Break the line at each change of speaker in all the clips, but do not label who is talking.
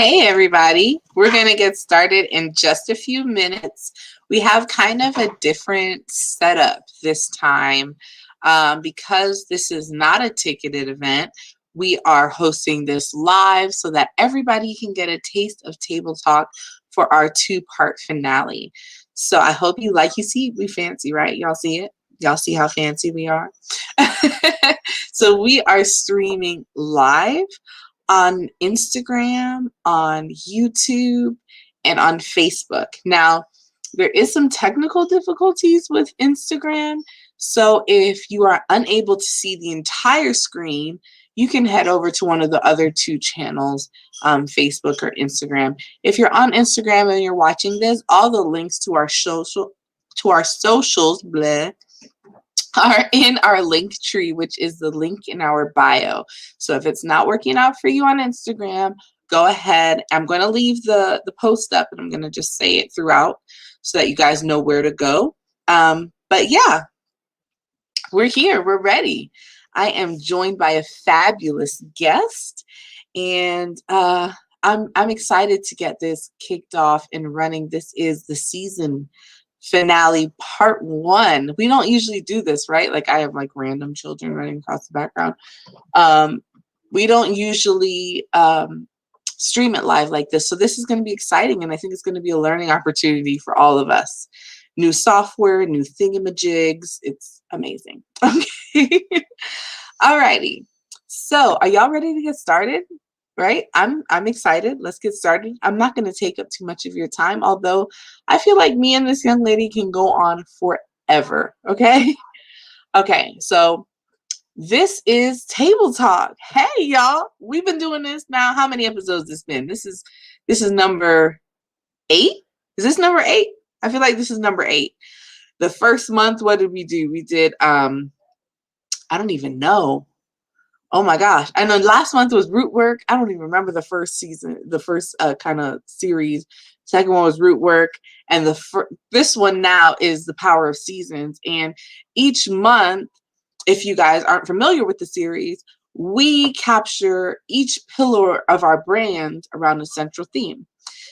Hey, everybody. We're going to get started in just a few minutes. We have kind of a different setup this time because this is not a ticketed event. We are hosting this live so that everybody can get a taste of Table Talk for our two-part finale. So I hope you like. You see, we fancy, right? Y'all see it? Y'all see how fancy we are? So we are streaming live on Instagram, on YouTube, and on Facebook. Now, there is some technical difficulties with Instagram, so if you are unable to see the entire screen, you can head over to one of the other two channels, Facebook or Instagram. If you're on Instagram and you're watching this, all the links to our socials, are in our link tree, which is the link in our bio. So if it's not working out for you on Instagram, go ahead. I'm going to leave the post up and I'm going to just say it throughout so that you guys know where to go. But yeah, we're here. We're ready. I am joined by a fabulous guest, and I'm excited to get this kicked off and running. This is the season finale part 1. We don't usually do this, right? Like I have like random children running across the background. We don't usually stream it live like this. So this is going to be exciting, and I think it's going to be a learning opportunity for all of us. New software, new thingamajigs. It's amazing. Okay. Alrighty. So are y'all ready to get started? Right? I'm excited. Let's get started. I'm not going to take up too much of your time, although I feel like me and this young lady can go on forever. Okay? Okay, so this is Table Talk. Hey, y'all. We've been doing this now. How many episodes has this been? This is number 8? Is this number 8? I feel like this is number 8. The first month, what did we do? We did, I don't even know. Oh my gosh. I know last month was root work. I don't even remember the first season, the first kind of series. Second one was root work. And this one now is the power of seasons. And each month, if you guys aren't familiar with the series, we capture each pillar of our brand around a central theme.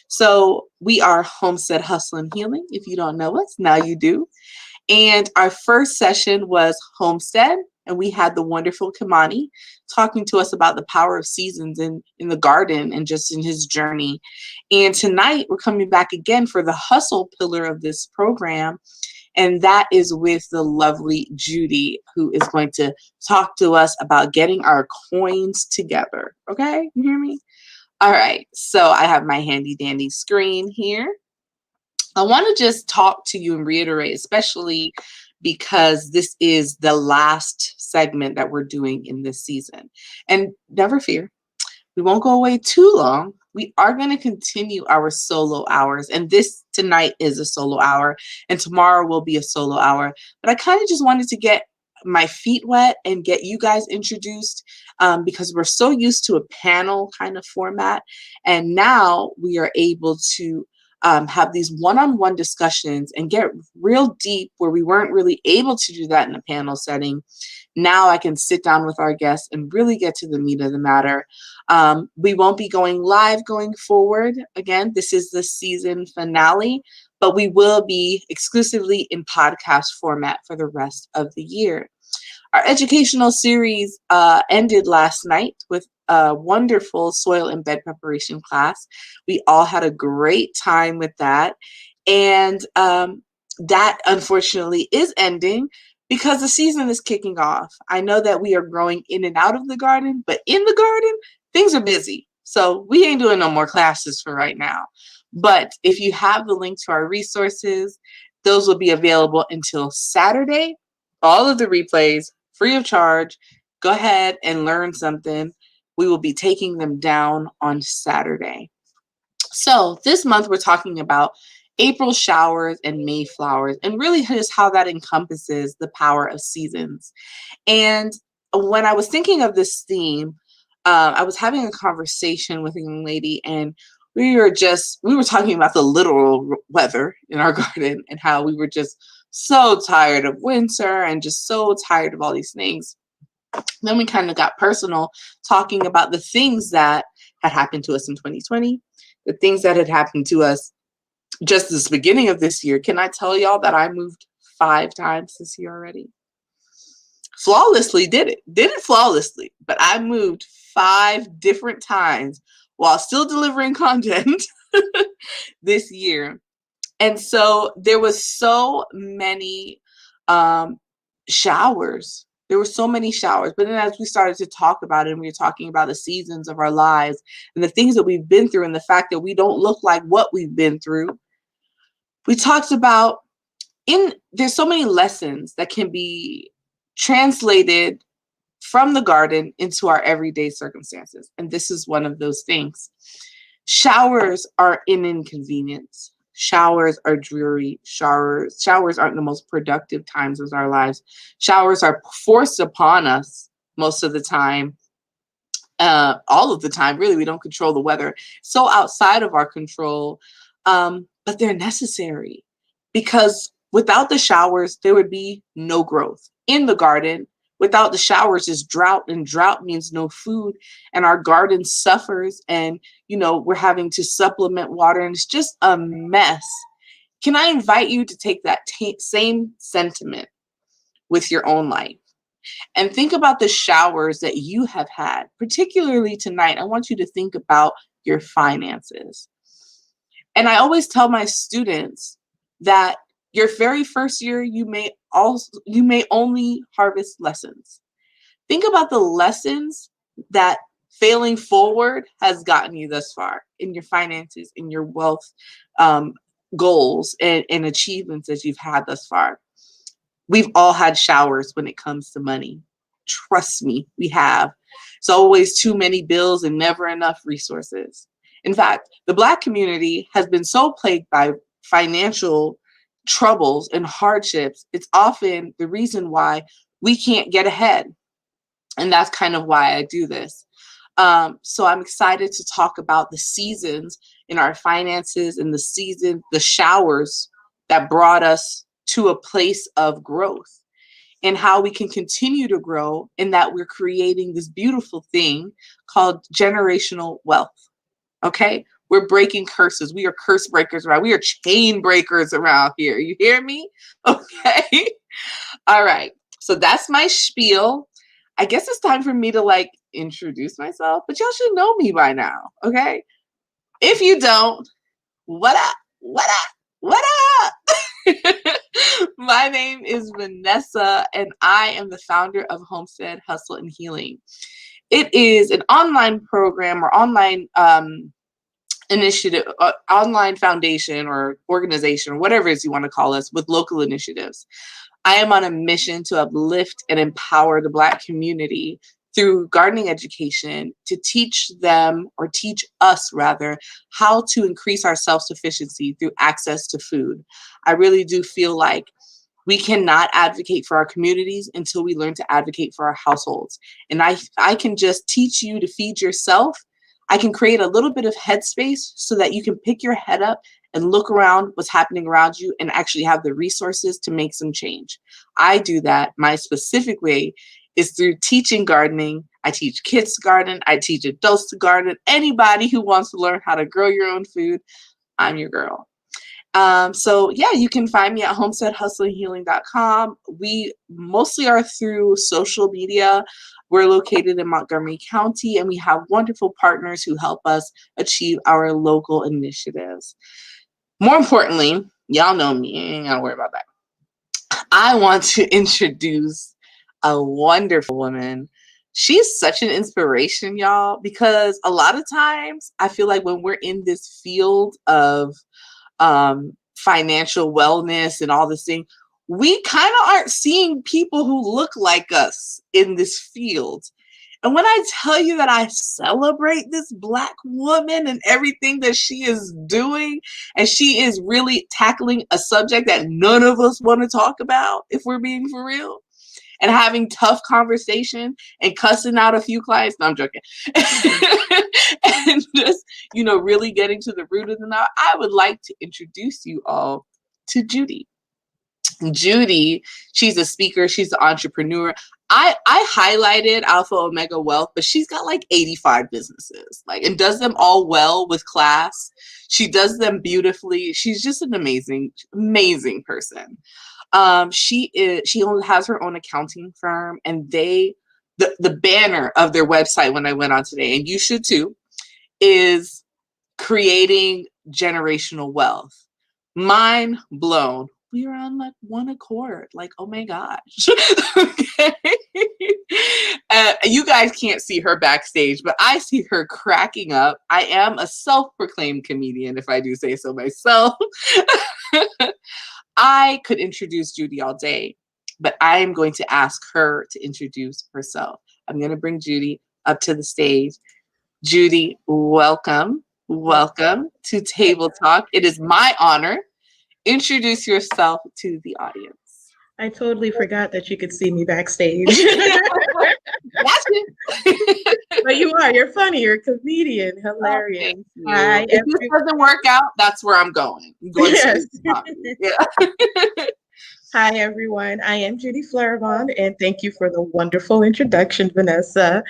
So we are Homestead Hustle and Healing. If you don't know us, now you do. And our first session was Homestead. And we had the wonderful Kimani talking to us about the power of seasons in the garden and just in his journey. And tonight we're coming back again for the hustle pillar of this program. And that is with the lovely Judy, who is going to talk to us about getting our coins together. Okay, you hear me? All right, so I have my handy dandy screen here. I want to just talk to you and reiterate, especially because this is the last segment that we're doing in this season. And never fear, we won't go away too long. We are going to continue our solo hours. And this tonight is a solo hour. And tomorrow will be a solo hour. But I kind of just wanted to get my feet wet and get you guys introduced because we're so used to a panel kind of format. And now we are able to have these one-on-one discussions and get real deep where we weren't really able to do that in a panel setting. Now I can sit down with our guests and really get to the meat of the matter. We won't be going live going forward. Again, this is the season finale, but we will be exclusively in podcast format for the rest of the year. Our educational series ended last night with a wonderful soil and bed preparation class. We all had a great time with that. And that unfortunately is ending because the season is kicking off. I know that we are growing in and out of the garden, but in the garden, things are busy. So we ain't doing no more classes for right now. But if you have the link to our resources, those will be available until Saturday. All of the replays, free of charge. Go ahead and learn something. We will be taking them down on Saturday. So this month we're talking about April showers and May flowers, and really just how that encompasses the power of seasons. And when I was thinking of this theme, I was having a conversation with a young lady, and we were talking about the literal weather in our garden and how we were just so tired of winter and just so tired of all these things. Then we kind of got personal, talking about the things that had happened to us in 2020, the things that had happened to us just this beginning of this year. Can I tell y'all that I moved 5 times this year already? Flawlessly did it flawlessly, but I moved 5 different times while still delivering content this year. And so there was so many showers. There were so many showers. But then as we started to talk about it, and we were talking about the seasons of our lives and the things that we've been through and the fact that we don't look like what we've been through, we talked about there's so many lessons that can be translated from the garden into our everyday circumstances. And this is one of those things. Showers are an inconvenience. Showers are dreary. Showers aren't the most productive times of our lives. Showers are forced upon us most of the time. All of the time, really. We don't control the weather. So outside of our control, but they're necessary, because without the showers, there would be no growth in the garden. Without the showers is drought, and drought means no food, and our garden suffers, and we're having to supplement water, and it's just a mess. Can I invite you to take that same sentiment with your own life and think about the showers that you have had? Particularly tonight, I want you to think about your finances. And I always tell my students that your very first year, you may only harvest lessons. Think about the lessons that failing forward has gotten you thus far in your finances, in your wealth goals and achievements that you've had thus far. We've all had showers when it comes to money. Trust me, we have. It's always too many bills and never enough resources. In fact, the Black community has been so plagued by financial troubles and hardships. It's often the reason why we can't get ahead. And that's kind of why I do this. So I'm excited to talk about the seasons in our finances and the showers that brought us to a place of growth, and how we can continue to grow, and that we're creating this beautiful thing called generational wealth. Okay? We're breaking curses. We are curse breakers around. We are chain breakers around here. You hear me? Okay. All right. So that's my spiel. I guess it's time for me to introduce myself, but y'all should know me by now. Okay. If you don't, what up? What up? What up? My name is Vanessa, and I am the founder of Homestead Hustle and Healing. It is an online program or online initiative, online foundation or organization, or whatever it is you want to call us, with local initiatives. I am on a mission to uplift and empower the Black community through gardening education, to teach them, or teach us rather, how to increase our self-sufficiency through access to food. I really do feel like we cannot advocate for our communities until we learn to advocate for our households. And I can just teach you to feed yourself. I can create a little bit of headspace so that you can pick your head up and look around what's happening around you and actually have the resources to make some change. I do that. My specific way is through teaching gardening. I teach kids to garden. I teach adults to garden. Anybody who wants to learn how to grow your own food, I'm your girl. So yeah, you can find me at homesteadhustleandhealing.com. We mostly are through social media. We're located in Montgomery County, and we have wonderful partners who help us achieve our local initiatives. More importantly, y'all know me, I ain't gotta worry about that. I want to introduce a wonderful woman. She's such an inspiration, y'all, because a lot of times I feel like when we're in this field of financial wellness and all this thing, we kind of aren't seeing people who look like us in this field. And when I tell you that I celebrate this Black woman and everything that she is doing, and she is really tackling a subject that none of us want to talk about, if we're being for real, and having tough conversation and cussing out a few clients. No, I'm joking. And just, really getting to the root of the matter, I would like to introduce you all to Judy. Judy, she's a speaker, she's an entrepreneur. I highlighted Alpha Omega Wealth, but she's got like 85 businesses, like, and does them all well with class. She does them beautifully. She's just an amazing person. She has her own accounting firm, and the banner of their website when I went on today, and you should too, is creating generational wealth. Mind blown. We are on like one accord. Like, oh my gosh. Okay. You guys can't see her backstage, but I see her cracking up. I am a self-proclaimed comedian, if I do say so myself. I could introduce Judy all day, but I am going to ask her to introduce herself. I'm going to bring Judy up to the stage. Judy, welcome. Welcome to Table Talk. It is my honor. Introduce yourself to the audience.
I totally forgot that you could see me backstage. But you are. You're funny. You're a comedian. Hilarious.
Oh, hi, if this doesn't work out, that's where I'm going.
Yes. Hi, everyone. I am Judy Fleurimond, and thank you for the wonderful introduction, Vanessa.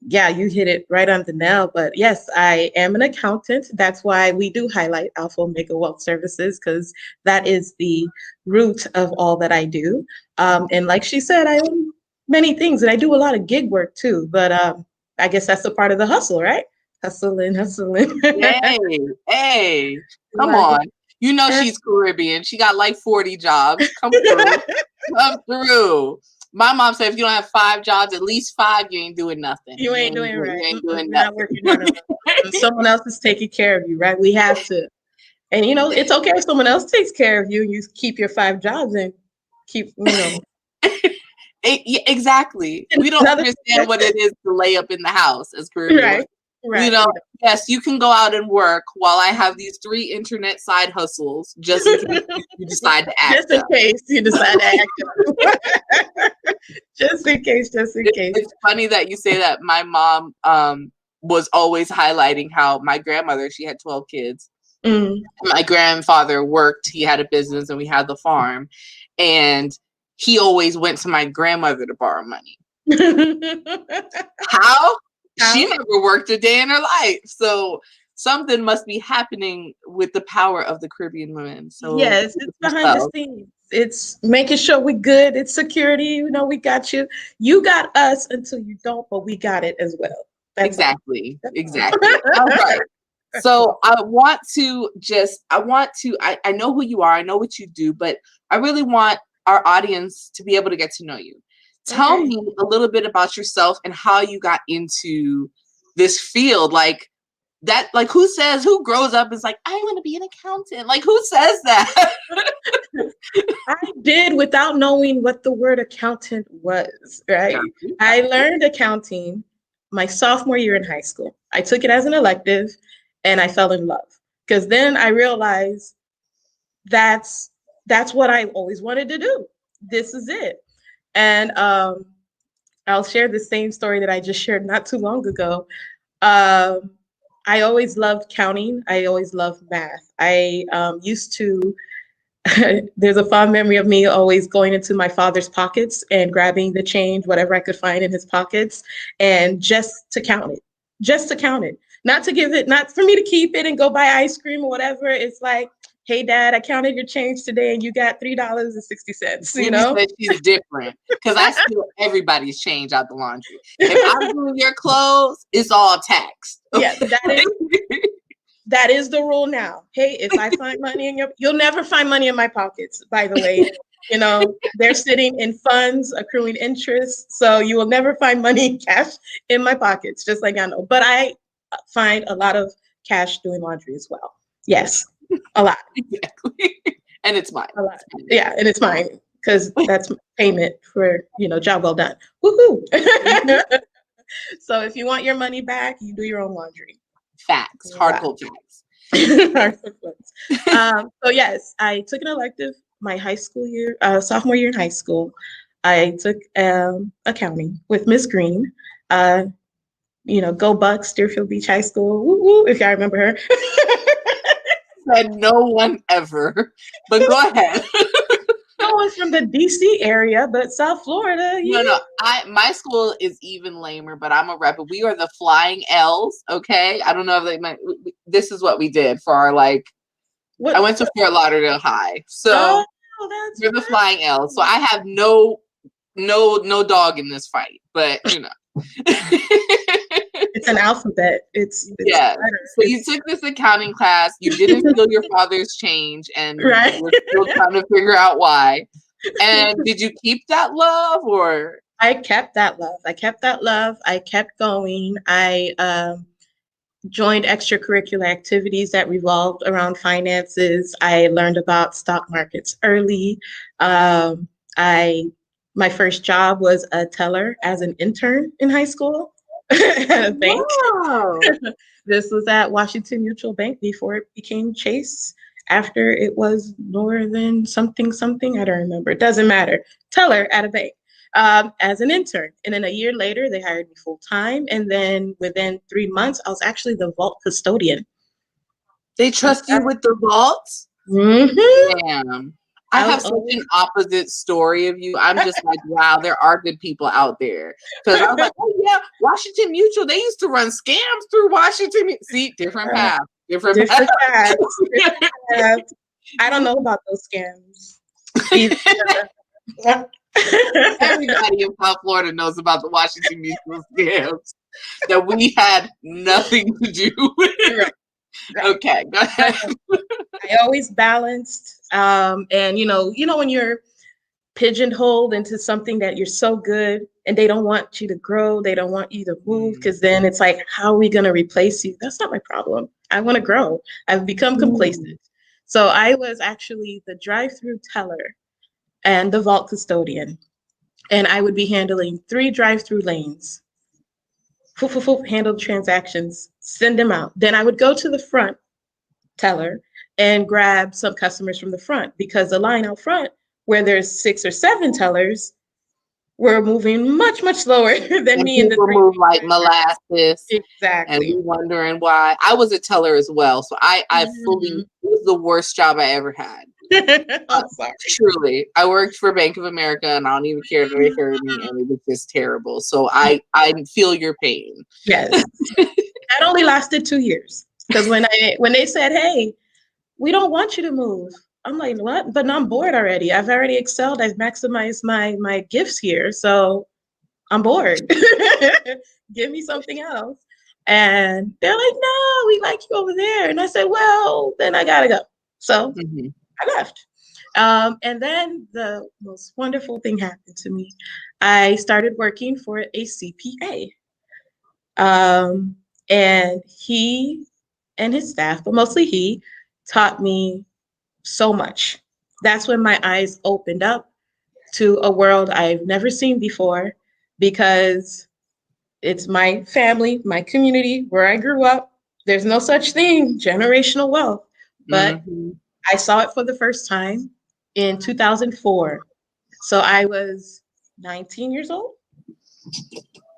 Yeah, you hit it right on the nail. But yes, I am an accountant. That's why we do highlight Alpha Omega Wealth Services, because that is the root of all that I do. And like she said, I own many things, and I do a lot of gig work too. But I guess that's a part of the hustle, right? Hustling.
Hey, come on. You know she's Caribbean. She got like 40 jobs. Come through. My mom said, if you don't have 5 jobs, at least 5, you ain't doing nothing.
You ain't doing right.
You ain't doing
nothing. Not working hard enough. Someone else is taking care of you, right? We have to. And, you know, it's okay if someone else takes care of you and you keep your 5 jobs and keep, you know.
Exactly. We don't understand what it is to lay up in the house as Caribbean. Right. You know, yes, you can go out and work while I have these 3 internet side hustles, just in case you decide to act.
Just in case you decide to act. Just in case.
It's funny that you say that. My mom was always highlighting how my grandmother, she had 12 kids. My grandfather worked, he had a business, and we had the farm. And he always went to my grandmother to borrow money. How? She never worked a day in her life. So something must be happening with the power of the Caribbean women. So
yes, it's behind the scenes. It's making sure we're good. It's security. You know, we got you. You got us until you don't, but we got it as well. That's
exactly. All right. So I know who you are. I know what you do, but I really want our audience to be able to get to know you. Tell me a little bit about yourself and how you got into this field. Like that, like who grows up is like, I want to be an accountant. Like who says that?
I did without knowing what the word accountant was, right? I learned accounting my sophomore year in high school. I took it as an elective and I fell in love, because then I realized that's what I always wanted to do. This is it. And I'll share the same story that I just shared not too long ago. I always loved counting. I always loved math. I used to, there's a fond memory of me always going into my father's pockets and grabbing the change, whatever I could find in his pockets, and just to count it. Not to give it, not for me to keep it and go buy ice cream or whatever. It's like, hey, Dad, I counted your change today and you got $3.60. You know,
she's different because I steal everybody's change out the laundry. If I'm doing your clothes, it's all taxed.
Yeah, that is the rule now. Hey, if I find money you'll never find money in my pockets, by the way. You know, they're sitting in funds, accruing interest. So you will never find money cash in my pockets, just like I know. But I find a lot of cash doing laundry as well. Yes. A lot.
Exactly. And it's mine.
A lot. Yeah, and it's mine because that's payment for, job well done. Woohoo! So if you want your money back, you do your own laundry.
Facts. Hardcore facts.
So yes, I took an elective my high school year, sophomore year in high school. I took accounting with Miss Green. Go Bucks, Deerfield Beach High School. Woo woo! If y'all remember her.
said no one ever. But go ahead.
No one's from the DC area, but South Florida.
No, no. My school is even lamer, but I'm a rep. We are the Flying L's. Okay, I don't know if they meant. This is what we did for our like.
What?
I went to Fort Lauderdale High, so
that's
we're the Flying L's. So I have no dog in this fight, but you know.
It's an alphabet. It's
yeah. So you took this accounting class. You didn't steal your father's change, and
right.
you were still trying to figure out why. And did you keep that love, or?
I kept that love. I kept going. I joined extracurricular activities that revolved around finances. I learned about stock markets early. My first job was a teller as an intern in high school at a bank.
Wow.
This was at Washington Mutual Bank before it became Chase. After it was Northern something. I don't remember. It doesn't matter. Teller at a bank. As an intern. And then a year later, they hired me full time. And then within 3 months, I was actually the vault custodian.
They trust you with the vaults?
Mm-hmm.
Damn. I have such an opposite story of you. I'm just like, wow, there are good people out there. Because I was like, oh yeah, Washington Mutual, they used to run scams through Washington. See, different path. Different path.
I don't know about those scams.
Everybody in South Florida knows about the Washington Mutual scams that we had nothing to do with. Right. Okay, go ahead.
I always balanced, and you know when you're pigeonholed into something that you're so good, and they don't want you to grow, they don't want you to move, because then it's like, how are we going to replace you? That's not my problem. I want to grow. I've become complacent. So I was actually the drive-through teller and the vault custodian, and I would be handling 3 drive-through lanes. Handle transactions, send them out. Then I would go to the front teller and grab some customers from the front, because the line out front where there's 6 or 7 tellers were moving much slower than me.
And people move like molasses.
Exactly.
And we wondering why. I was a teller as well, so I fully, it was the worst job I ever had.
I'm sorry.
Truly, I worked for Bank of America, and I don't even care if they heard me, and it was just terrible. So I feel your pain.
Yes, that only lasted 2 years, because when they said, "Hey, we don't want you to move," I'm like, "What?" But I'm bored already. I've already excelled. I've maximized my gifts here, so I'm bored. Give me something else. And they're like, "No, we like you over there." And I said, "Well, then I gotta go." So I left. And then the most wonderful thing happened to me. I started working for a CPA. And he and his staff, but mostly he, taught me so much. That's when my eyes opened up to a world I've never seen before, because it's my family, my community, where I grew up. There's no such thing, generational wealth. But I saw it for the first time in 2004. So I was 19 years old.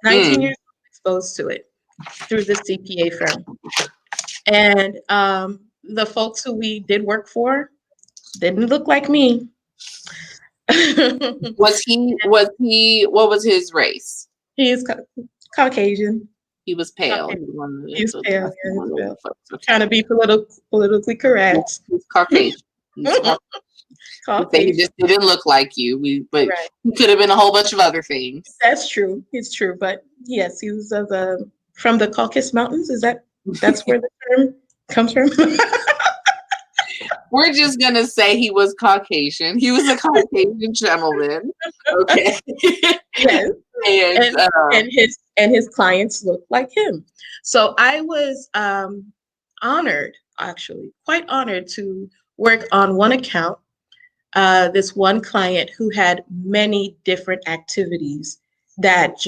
19 years old, exposed to it through the CPA firm. And the folks who we did work for didn't look like me.
What was his race?
He is Caucasian.
He was pale.
He's pale. Trying to be politically correct.
He's Caucasian. He just didn't look like you. But he could have been a whole bunch of other things.
That's true. It's true. But yes, he was from the Caucasus Mountains. That's where the term comes from?
We're just gonna say he was Caucasian. He was a Caucasian gentleman. Okay.
Yes. And his clients looked like him. So I was honored, actually, quite honored to work on one account. This one client who had many different activities that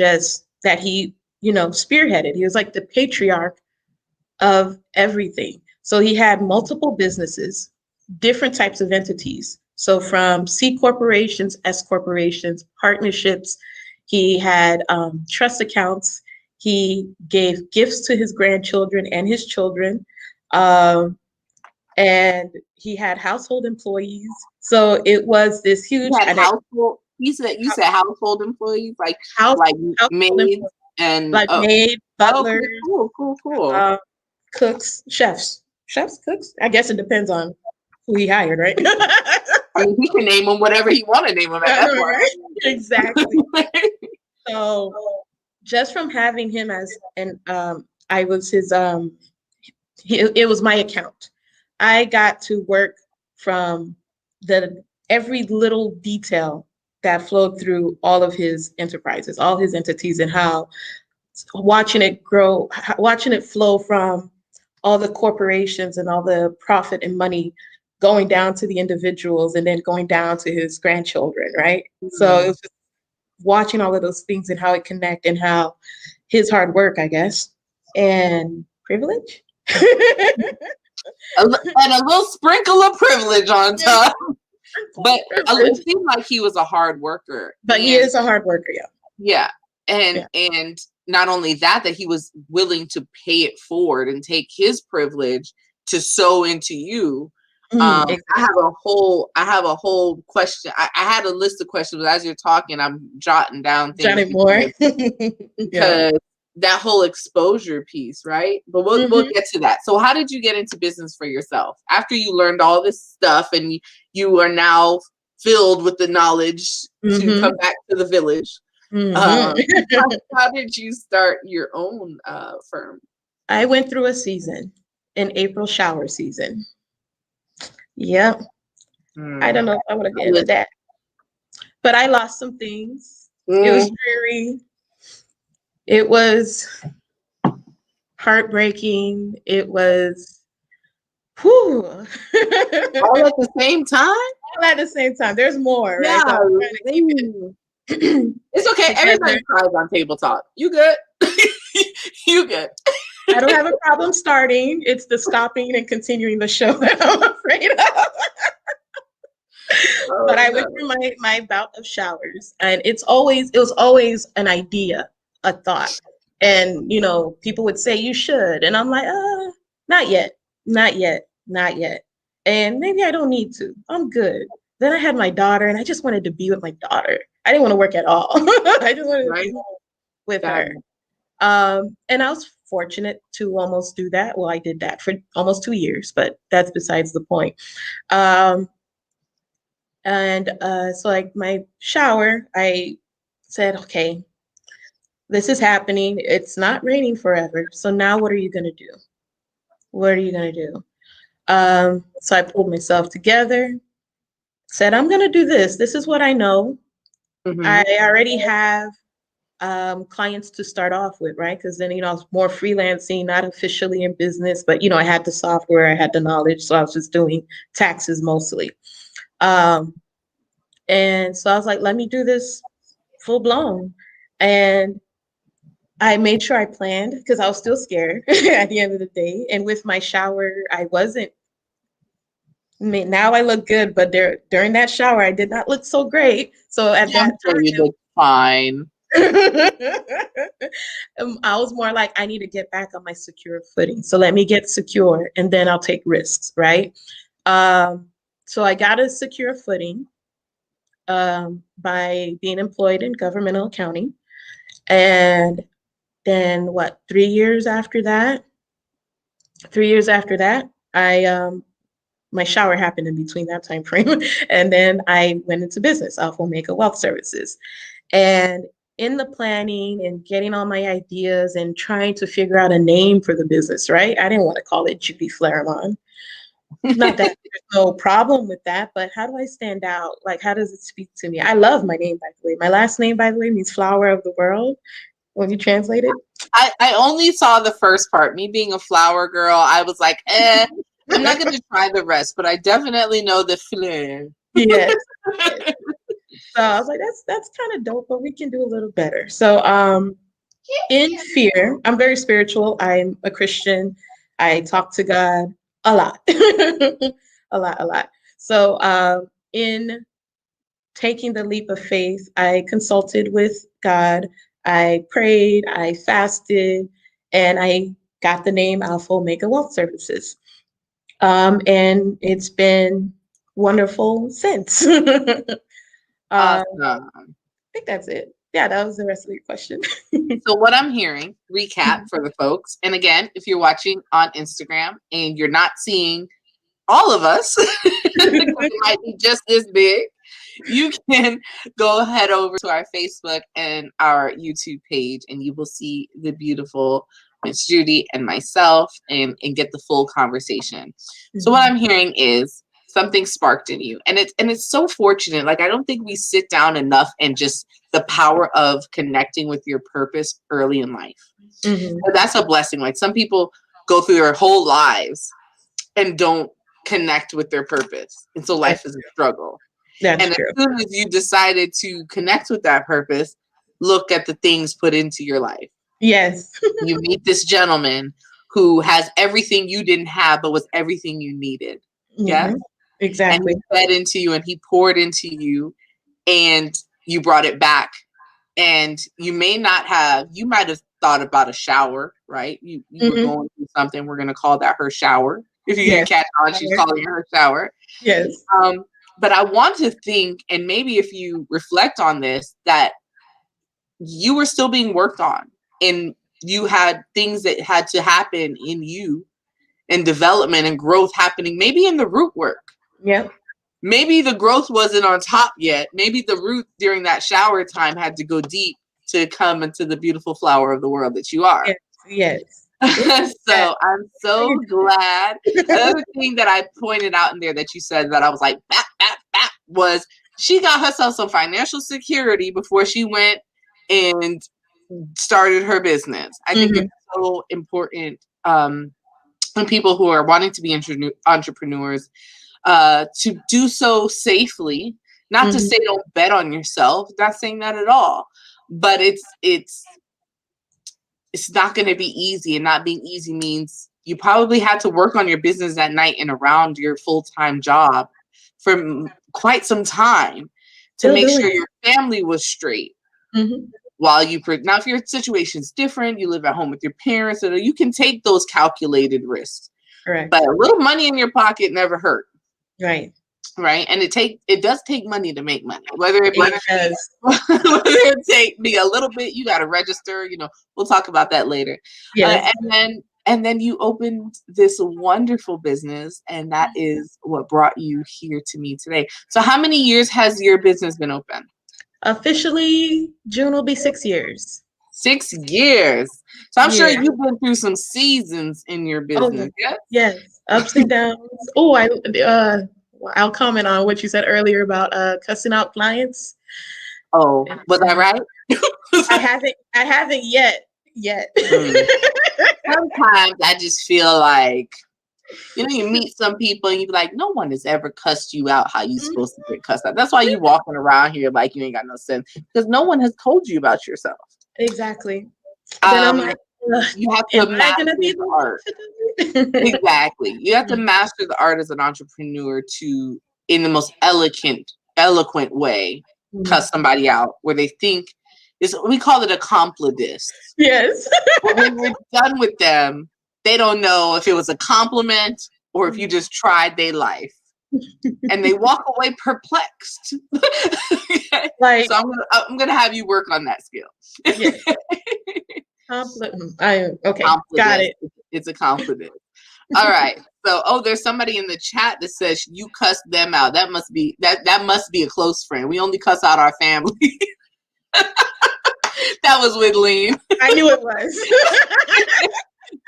he, spearheaded. He was like the patriarch of everything. So he had multiple businesses, different types of entities. So from C corporations, S corporations, partnerships, he had trust accounts. He gave gifts to his grandchildren and his children. and he had household employees. So it was this huge.
You had
And
household. You said household employees,
house
like
household
maids
employees,
and
like maid,
okay,
butlers,
cool.
uh, cooks, chefs, cooks. I guess it depends on who he hired, right?
I mean, he can name them whatever he want to name them at
I
that
know, right? Exactly.
point.
So just from having him as an I was his it was my account. I got to work from the every little detail that flowed through all of his enterprises, all his entities, and how watching it grow, watching it flow from all the corporations and all the profit and money going down to the individuals and then going down to his grandchildren, right? So it was just watching all of those things and how it connect and how his hard work, I guess, and privilege.
And a little sprinkle of privilege on top. But it seemed like he was a hard worker.
But he is a hard worker,
yeah. And not only that he was willing to pay it forward and take his privilege to sow into you.
Exactly.
I have a whole question. I had a list of questions, but as you're talking, I'm jotting down things.
Johnny Moore.
Because that whole exposure piece, right? But we'll get to that. So how did you get into business for yourself after you learned all this stuff and you are now filled with the knowledge to come back to the village? How did you start your own firm?
I went through a season, an April shower season. Yep. I don't know if I want to get into that, but I lost some things. It was dreary. It was heartbreaking. It was, whew.
All at the same time?
All at the same time. There's more, right?
Yeah.
So
it's okay. Everybody cries on Table Talk. You good? You good.
I don't have a problem starting. It's the stopping and continuing the show that I'm afraid of. But I went through my bout of showers, and it was always an idea, a thought. And, people would say you should. And I'm like, not yet. And maybe I don't need to. I'm good. Then I had my daughter, and I just wanted to be with my daughter. I didn't want to work at all. I just wanted to be with her. And I was fortunate to almost do that. Well, I did that for almost 2 years, but that's besides the point. So like my shower, I said, okay, this is happening. It's not raining forever. So now what are you going to do? So I pulled myself together, said, I'm going to do this. This is what I know. I already have clients to start off with, right? Because then, I was more freelancing, not officially in business, but, I had the software, I had the knowledge. So I was just doing taxes mostly. And so I was like, let me do this full blown. And I made sure I planned because I was still scared at the end of the day. And with my shower, I wasn't. Now I look good, but during that shower, I did not look so great. So at that time,
you look fine.
I was more like, I need to get back on my secure footing. So let me get secure, and then I'll take risks, right? So I got a secure footing by being employed in governmental accounting. And then 3 years after that, my shower happened in between that time frame. And then I went into business, Alpha Omega Wealth Services. And in the planning and getting all my ideas and trying to figure out a name for the business, right? I didn't want to call it Judy Fleurimond. Not that there's no problem with that, but how do I stand out? Like, how does it speak to me? I love my name, by the way. My last name, by the way, means flower of the world when you translate it.
I only saw the first part. Me being a flower girl, I was like, I'm not going to try the rest, but I definitely know the fleur.
Yes. So I was like, that's kind of dope, but we can do a little better. So in fear, I'm very spiritual. I'm a Christian. I talk to God a lot. a lot. So in taking the leap of faith, I consulted with God. I prayed, I fasted, and I got the name Alpha Omega Wealth Services. And it's been wonderful since.
Awesome.
I think that's it. Yeah, that was the rest of your question.
So what I'm hearing, recap for the folks, and again, if you're watching on Instagram and you're not seeing all of us, it might be just this big, you can go head over to our Facebook and our YouTube page, and you will see the beautiful Miss Judy and myself and get the full conversation. So what I'm hearing is something sparked in you, and it's so fortunate. Like, I don't think we sit down enough and just the power of connecting with your purpose early in life. But that's a blessing. Like, some people go through their whole lives and don't connect with their purpose, and so life is a struggle.
That's
and
true.
As soon as you decided to connect with that purpose, look at the things put into your life.
Yes.
You meet this gentleman who has everything you didn't have, but was everything you needed. Yeah.
Exactly.
And he fed into you and he poured into you, and you brought it back. And you might have thought about a shower, right? You were going through something. We're going to call that her shower. If you didn't catch on, she's calling it her shower.
Yes.
But I want to think, and maybe if you reflect on this, that you were still being worked on, and you had things that had to happen in you, and development and growth happening, maybe in the root work.
Yeah.
Maybe the growth wasn't on top yet. Maybe the root during that shower time had to go deep to come into the beautiful flower of the world that you are.
Yes.
So I'm so glad. Another thing that I pointed out in there that you said that I was like, was she got herself some financial security before she went and started her business. I think it's so important when people who are wanting to be entrepreneurs to do so safely. Not to say don't bet on yourself, not saying that at all, but it's not going to be easy, and not being easy means you probably had to work on your business at night and around your full-time job for quite some time to make sure your family was straight. While now, if your situation's different, you live at home with your parents, so you can take those calculated risks.
Correct.
But a little money in your pocket never hurt.
Right.
Right. And it does take money to make money. Whether it
does.
Whether it take me a little bit, you got to register. We'll talk about that later.
Yes.
And then you opened this wonderful business, and that is what brought you here to me today. So how many years has your business been open?
Officially, June will be 6 years.
6 years. So I'm sure you've been through some seasons in your business.
Yes. Ups and downs. I'll comment on what you said earlier about cussing out clients.
Oh, was I right?
I haven't yet.
Sometimes I just feel like, you meet some people and you be like, no one has ever cussed you out how you supposed to get cussed out. That's why you walking around here like you ain't got no sense, because no one has told you about yourself.
Exactly. Then I'm like,
you have to master the art. Exactly. You have to master the art as an entrepreneur to, in the most eloquent way, cuss somebody out where they think we call it a complidist.
Yes.
But when we're done with them, they don't know if it was a compliment or if you just tried their life. And they walk away perplexed.
Like,
so I'm gonna have you work on that skill.
Yes. Okay, got it.
It's a compliment. All right. So, there's somebody in the chat that says you cussed them out. That must be a close friend. We only cuss out our family. That was with Lean.
I knew it was.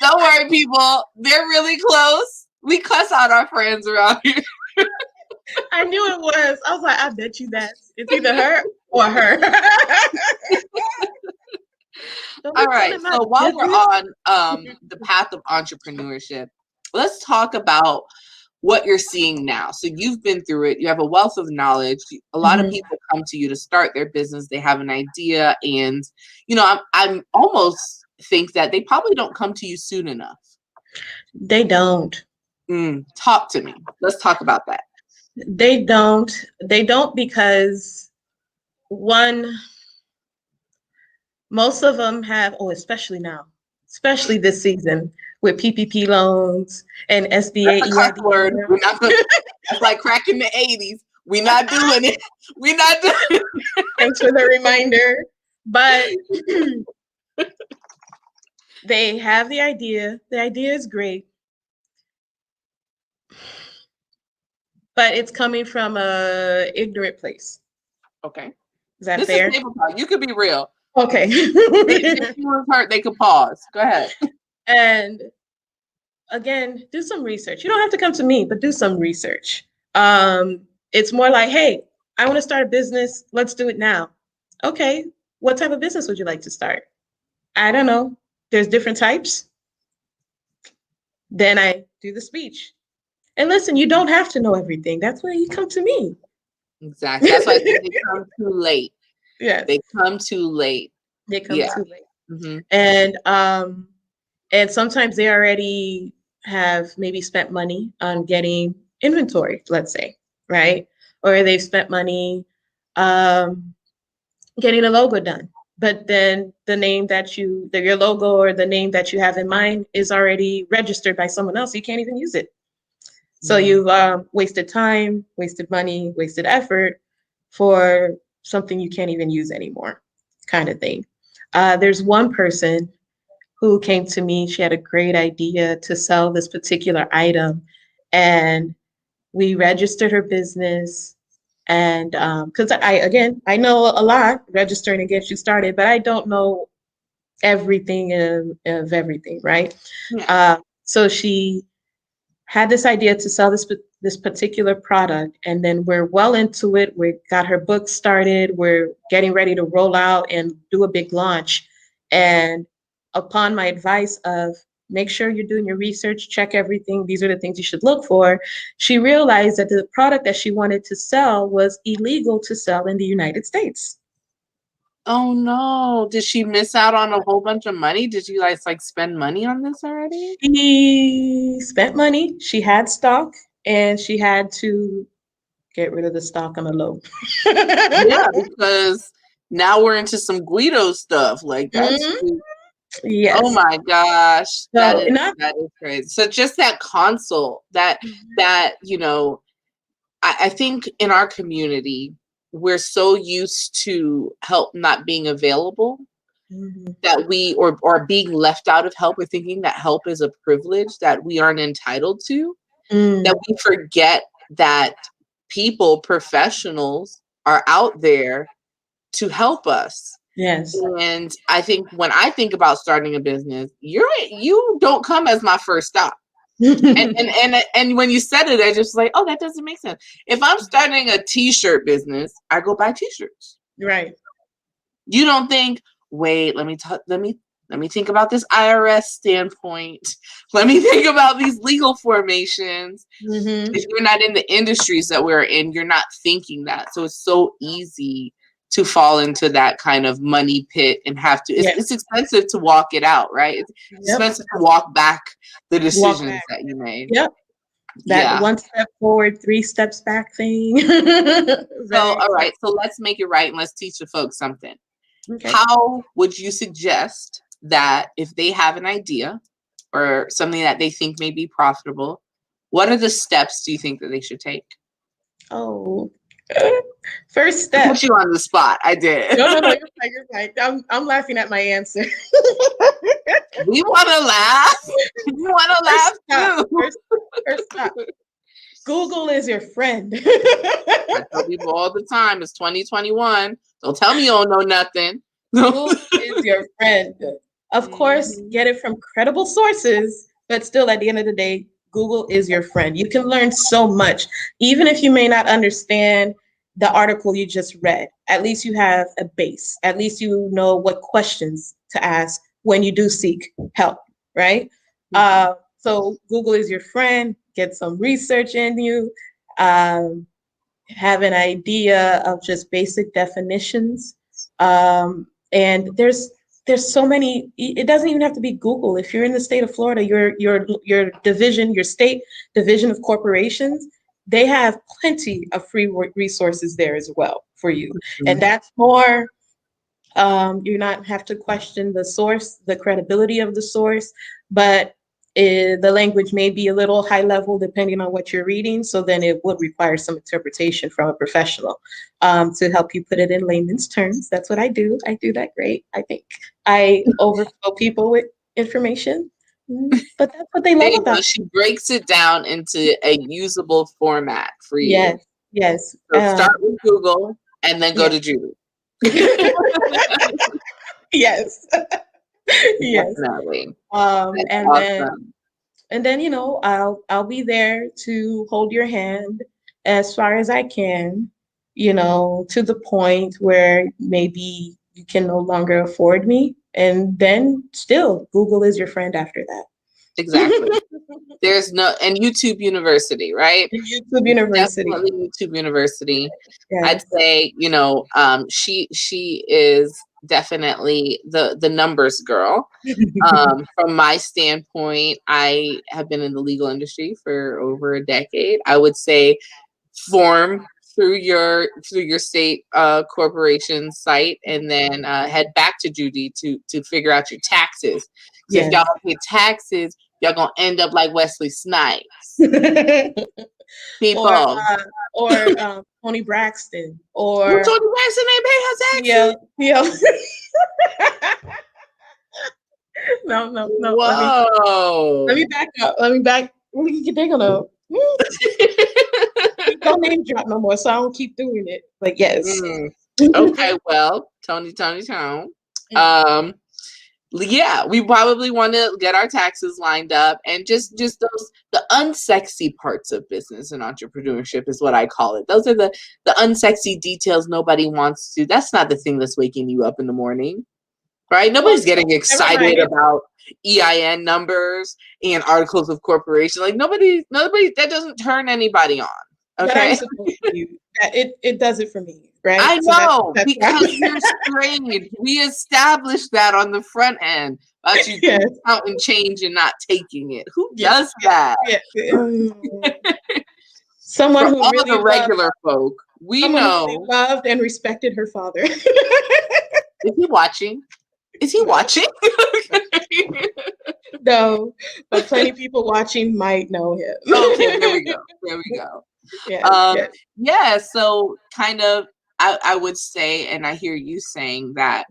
Don't worry, people. They're really close. We cuss out our friends around here.
I knew it was. I was like, I bet you it's either her or her.
All right. So while we're on the path of entrepreneurship, let's talk about what you're seeing now. So you've been through it. You have a wealth of knowledge. A lot of people come to you to start their business. They have an idea, and I'm almost think that they probably don't come to you soon enough.
They don't.
Talk to me. Let's talk about that.
They don't because one, most of them have, especially now, especially this season with PPP loans and SBA
That's a cuss word.
EIDL.
We're not gonna, that's like crack in the 80s. We're not doing it. We're not doing it.
Thanks for the reminder. But they have the idea. The idea is great. But it's coming from a ignorant place.
Okay.
Is that
This
fair?
is Table Talk. You could be real.
Okay.
If anyone's hurt, they could pause. Go ahead.
And again, do some research. You don't have to come to me, but do some research. It's more like, hey, I want to start a business. Let's do it now. Okay. What type of business would you like to start? I don't know. There's different types. Then I do the speech. And listen, you don't have to know everything. That's why you come to me.
Exactly. That's why I said they come too late.
Yeah.
They come too late.
They come too late.
Mm-hmm.
And sometimes they already have maybe spent money on getting inventory, let's say, right? Or they've spent money getting a logo done. But then the name that your logo or the name that you have in mind is already registered by someone else. You can't even use it. So you've wasted time, wasted money, wasted effort for something you can't even use anymore, kind of thing. There's one person who came to me. She had a great idea to sell this particular item. And we registered her business. And because I know a lot registering and get you started, but I don't know everything of everything, right?
Yeah.
So she had this idea to sell this particular product, and then we're well into it. We got her book started. We're getting ready to roll out and do a big launch. And upon my advice of make sure you're doing your research, check everything, these are the things you should look for, she realized that the product that she wanted to sell was illegal to sell in the United States.
Oh no. Did she miss out on a whole bunch of money? Did you guys like spend money on this already?
She spent money, she had stock, and she had to get rid of the stock on the low.
Yeah, because now we're into some Guido stuff. Like that's
Yes.
Oh my gosh.
So,
that is crazy. So just that consult that I think in our community we're so used to help not being available that we or being left out of help, or thinking that help is a privilege that we aren't entitled to, that we forget that people, professionals, are out there to help us.
Yes.
And I think when I think about starting a business, you don't come as my first stop. and when you said it, I just like, oh, that doesn't make sense. If I'm starting a t-shirt business, I go buy t-shirts.
Right.
You don't think, wait, let me think about this IRS standpoint. Let me think about these legal formations. If you're not in the industries that we're in, you're not thinking that. So it's so easy to fall into that kind of money pit and have to, it's expensive to walk it out, right? It's expensive to walk back the decisions that you made.
Yep. That 1 step forward, 3 steps back thing.
So, all right. So let's make it right and let's teach the folks something. Okay. How would you suggest that if they have an idea or something that they think may be profitable, what are the steps do you think that they should take?
Oh, first step.
I put you on the spot. I did.
No, you're fine. I'm laughing at my answer.
We want to laugh. We want to laugh too.
First stop. Google is your friend.
I tell people all the time, it's 2021. Don't tell me you don't know nothing.
Google is your friend. Of course, get it from credible sources, but still at the end of the day, Google is your friend. You can learn so much, even if you may not understand the article you just read. At least you have a base. At least you know what questions to ask when you do seek help, right? So Google is your friend. Get some research in you. Have an idea of just basic definitions. And there's so many. It doesn't even have to be Google. If you're in the state of Florida, your division, your state division of corporations, they have plenty of free resources there as well for you. And that's more You not have to question the source, the credibility of the source, but the language may be a little high level depending on what you're reading. So then it would require some interpretation from a professional to help you put it in layman's terms. That's what I do. I do that great. I think I overfill people with information, but that's what they
There
love
you go.
about it.
She breaks it down into a usable format for you.
Yes, yes,
So start with Google and then go
yes,
to Judy.
yes, yes.
Definitely.
Um,
That's
and then
awesome.
and then I'll be there to hold your hand as far as I can, to the point where maybe you can no longer afford me, and then still Google is your friend after that.
Exactly. There's no, and YouTube University, right?
YouTube University.
Definitely YouTube University. I'd
Yes.
say, she is definitely the numbers girl. From my standpoint, I have been in the legal industry for over a decade. I would say form through your state corporation site, and then head back to Judy to figure out your taxes. Because if y'all
Yes.
don't pay taxes, y'all gonna end up like Wesley Snipes.
or
People,
Tony Braxton
who
or
told you Braxton ain't pay her
yeah,
taxes?
yeah. No, no, no. Let me
Whoa.
back up. Let me back. They're gonna don't name drop no more, so I don't keep doing it. But yes.
Mm. Okay, well, Tony. Um, yeah, we probably want to get our taxes lined up, and just those the unsexy parts of business and entrepreneurship is what I call it. Those are the unsexy details nobody wants to. That's not the thing that's waking you up in the morning, right?
Well,
Nobody's getting
never
excited
mind.
about EIN numbers and articles of corporation. Like nobody that doesn't turn anybody on.
But I'm
Okay.
supposed to. It does it for me, right?
I
So
know,
that's why.
because you're strange. We established that on the front end about you
Yes,
counting change and not taking it. Who
yes,
does that?
yes. Someone
For
who
all the
really loved,
regular folk, we
someone who really
know.
loved and respected her father.
Is he watching? Is he
No,
watching?
no, but plenty people watching might know him.
Okay, there we go. There we go.
Yes, yes.
Yeah, so kind of, I would say, and I hear you saying that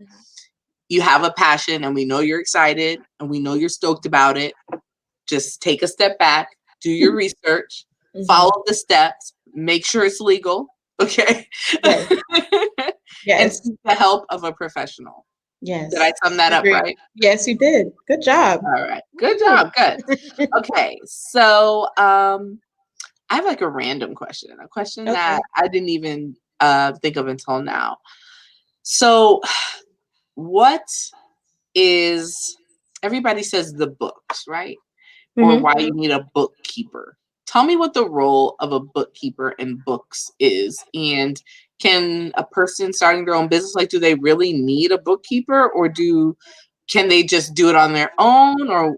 you have a passion and we know you're excited and we know you're stoked about it. Just take a step back, do your research, follow the steps, make sure it's legal, okay?
Yes,
And
yes,
seek the help of a professional. Did I
yes.
sum that up
Agree.
right?
Yes, you did. Good job.
All right. Good job. Good. Okay. So I have like a random question, a question
Okay.
that I didn't even think of until now. So what is everybody says the books, right? Or why you need a bookkeeper. Tell me what the role of a bookkeeper in books is. And can a person starting their own business, like, do they really need a bookkeeper, or can they just do it on their own? Or,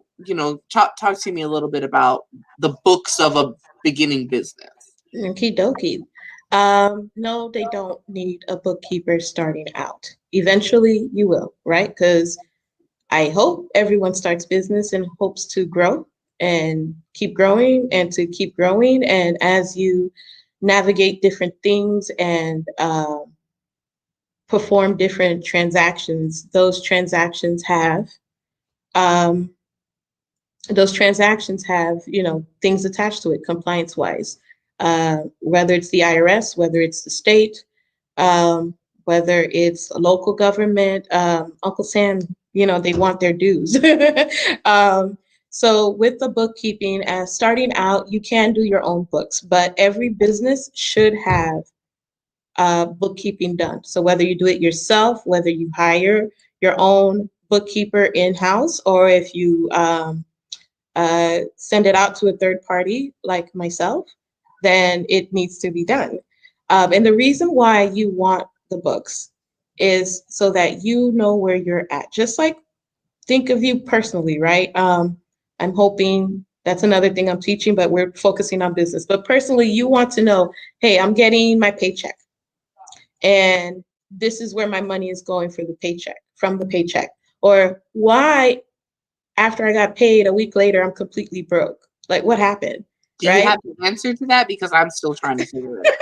talk to me a little bit about the books of a beginning business.
Okie dokie. No, they don't need a bookkeeper starting out. Eventually, you will, right? Because I hope everyone starts business and hopes to grow and keep growing and to keep growing. And as you navigate different things and perform different transactions, um, those transactions have things attached to it compliance wise, whether it's the IRS, whether it's the state, um, whether it's a local government. Uncle Sam, they want their dues. So with the bookkeeping, as starting out, you can do your own books, but every business should have bookkeeping done. So whether you do it yourself, whether you hire your own bookkeeper in-house, or if you send it out to a third party like myself, then it needs to be done. And the reason why you want the books is so that you know where you're at. Just like think of you personally, right? I'm hoping that's another thing I'm teaching, but we're focusing on business. But personally, you want to know, hey, I'm getting my paycheck. And this is where my money is going for the paycheck, from the paycheck? Or why, after I got paid a week later, I'm completely broke? Like, what happened?
Do you have the answer to that? Because I'm still trying to figure it out.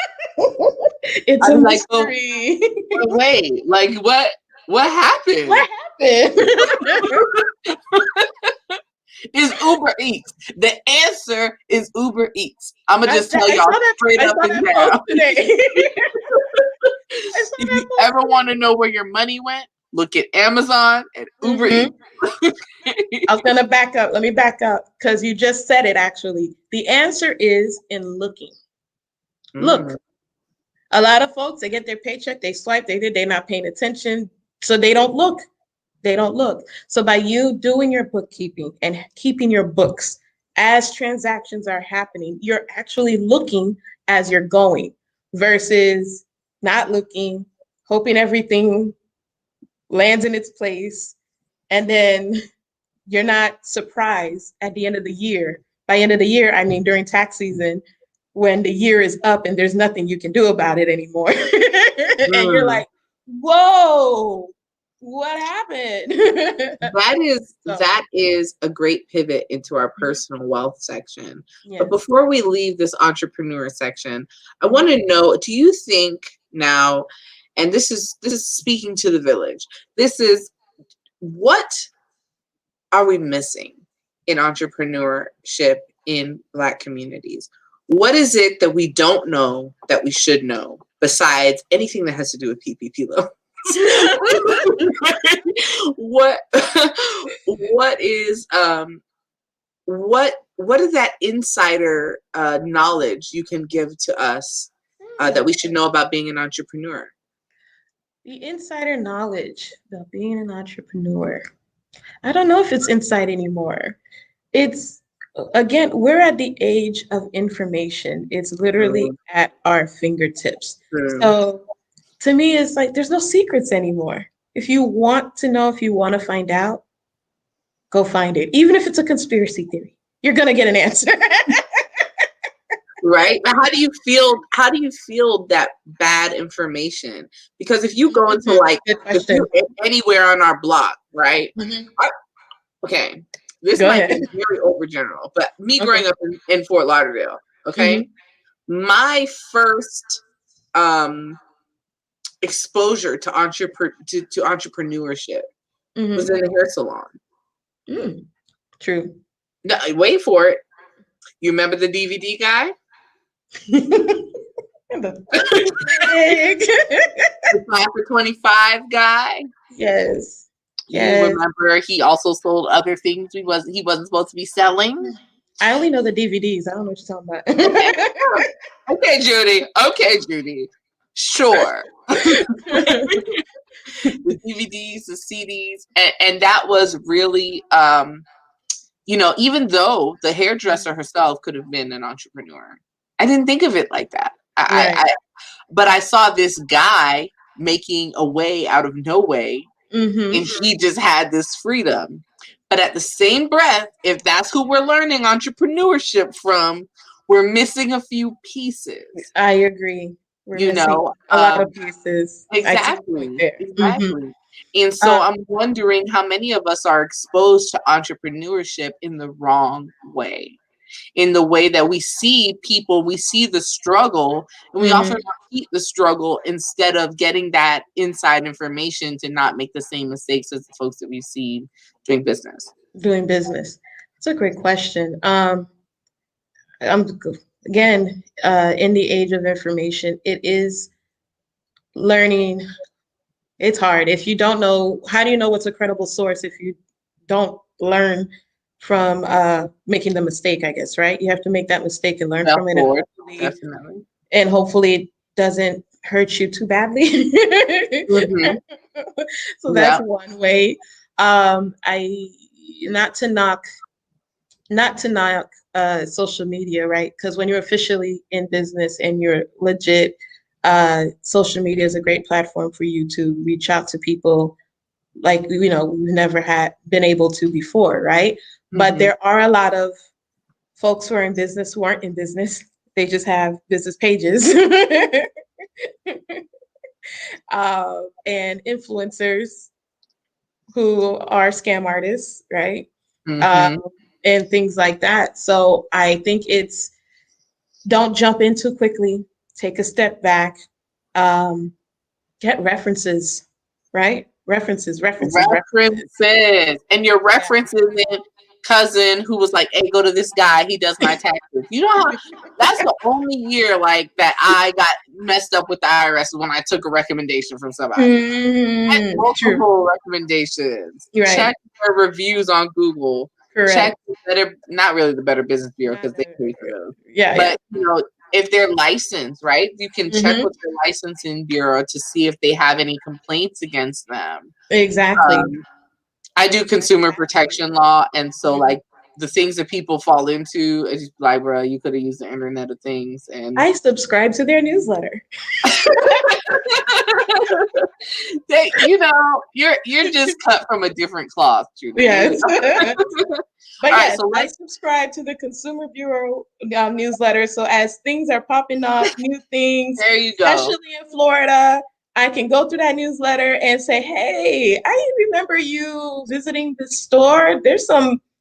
It's a mystery.
But wait, like what happened?
What happened?
Is Uber Eats. The answer is Uber Eats. I'm gonna just tell y'all straight up and down. If you ever want to know where your money went, look at Amazon and Uber Eats.
I was gonna back up. Let me back up because you just said it. Actually, the answer is in looking. Look, a lot of folks, they get their paycheck, they swipe, they're not paying attention, so they don't look. They don't look. So by you doing your bookkeeping and keeping your books as transactions are happening, you're actually looking as you're going versus not looking, hoping everything lands in its place, and then you're not surprised at the end of the year. By end of the year, I mean during tax season, when the year is up and there's nothing you can do about it anymore. And you're like, whoa, what happened?
That is a great pivot into our personal wealth section. Yes. But before we leave this entrepreneur section, I want to know, do you think now, and this is speaking to the village, this is, what are we missing in entrepreneurship in Black communities? What is it that we don't know that we should know, besides anything that has to do with PPP loans? What is that insider knowledge you can give to us that we should know about being an entrepreneur?
The insider knowledge about being an entrepreneur. I don't know if it's inside anymore. It's, again, we're at the age of information. It's literally at our fingertips. So to me, it's like there's no secrets anymore. If you want to know, if you want to find out, go find it. Even if it's a conspiracy theory, you're going to get an answer.
Right? How do you feel that bad information? Because if you go into anywhere on our block, right? Okay, this might be very overgeneral, but me growing up in Fort Lauderdale, okay, my first exposure to entrepreneurship was in a hair salon.
True.
No, wait for it. You remember the DVD guy? The 5 for 25 guy?
Yes.
You remember he also sold other things he wasn't supposed to be selling?
I only know the DVDs. I don't know what you're talking about.
Okay, Judy. Sure. The DVDs, the CDs, and that was really even though the hairdresser herself could have been an entrepreneur, I didn't think of it like that. But I saw this guy making a way out of no way, and he just had this freedom. But at the same breath, if that's who we're learning entrepreneurship from, we're missing a few pieces.
I agree. We're missing a lot of pieces.
Exactly. And so I'm wondering how many of us are exposed to entrepreneurship in the wrong way. In the way that we see people, we see the struggle, and we often repeat the struggle instead of getting that inside information to not make the same mistakes as the folks that we've seen doing business.
It's a great question. I'm again in the age of information. It is learning. It's hard. If you don't know, how do you know what's a credible source if you don't learn from making the mistake, I guess, right? You have to make that mistake and learn from it. And hopefully it doesn't hurt you too badly. So that's one way. Not to knock social media, right? Because when you're officially in business and you're legit, social media is a great platform for you to reach out to people like, we've never been able to before, right? But there are a lot of folks who are in business who aren't in business. They just have business pages. and influencers who are scam artists, right?
Mm-hmm.
And things like that. So I think it's don't jump in too quickly, take a step back, um, get references, right? References.
References. And your
Yeah.
references in cousin who was like, hey, go to this guy, he does my taxes. You know how that's the only year like that I got messed up with the IRS when I took a recommendation from somebody. Get
True.
multiple recommendations.
You're right.
Check their reviews on Google. Check
Correct.
the better, not really the Better Business Bureau
Not
because they
that-
pay for those.
Yeah, yeah.
But if they're licensed, right? You can check
Hmm.
with their licensing bureau to see if they have any complaints against them.
Exactly.
I do consumer protection law, and so
Mhm.
like the things that people fall into, it's like, bro, you could have used the Internet of Things, and
I subscribe to their newsletter.
you're just cut from a different cloth, Judy.
Yes. But
All right,
yes,
so
I
let's.
subscribe to the Consumer Bureau newsletter. So as things are popping up, new things,
There you go.
especially in Florida, I can go through that newsletter and say, "Hey, I remember you visiting the store. There's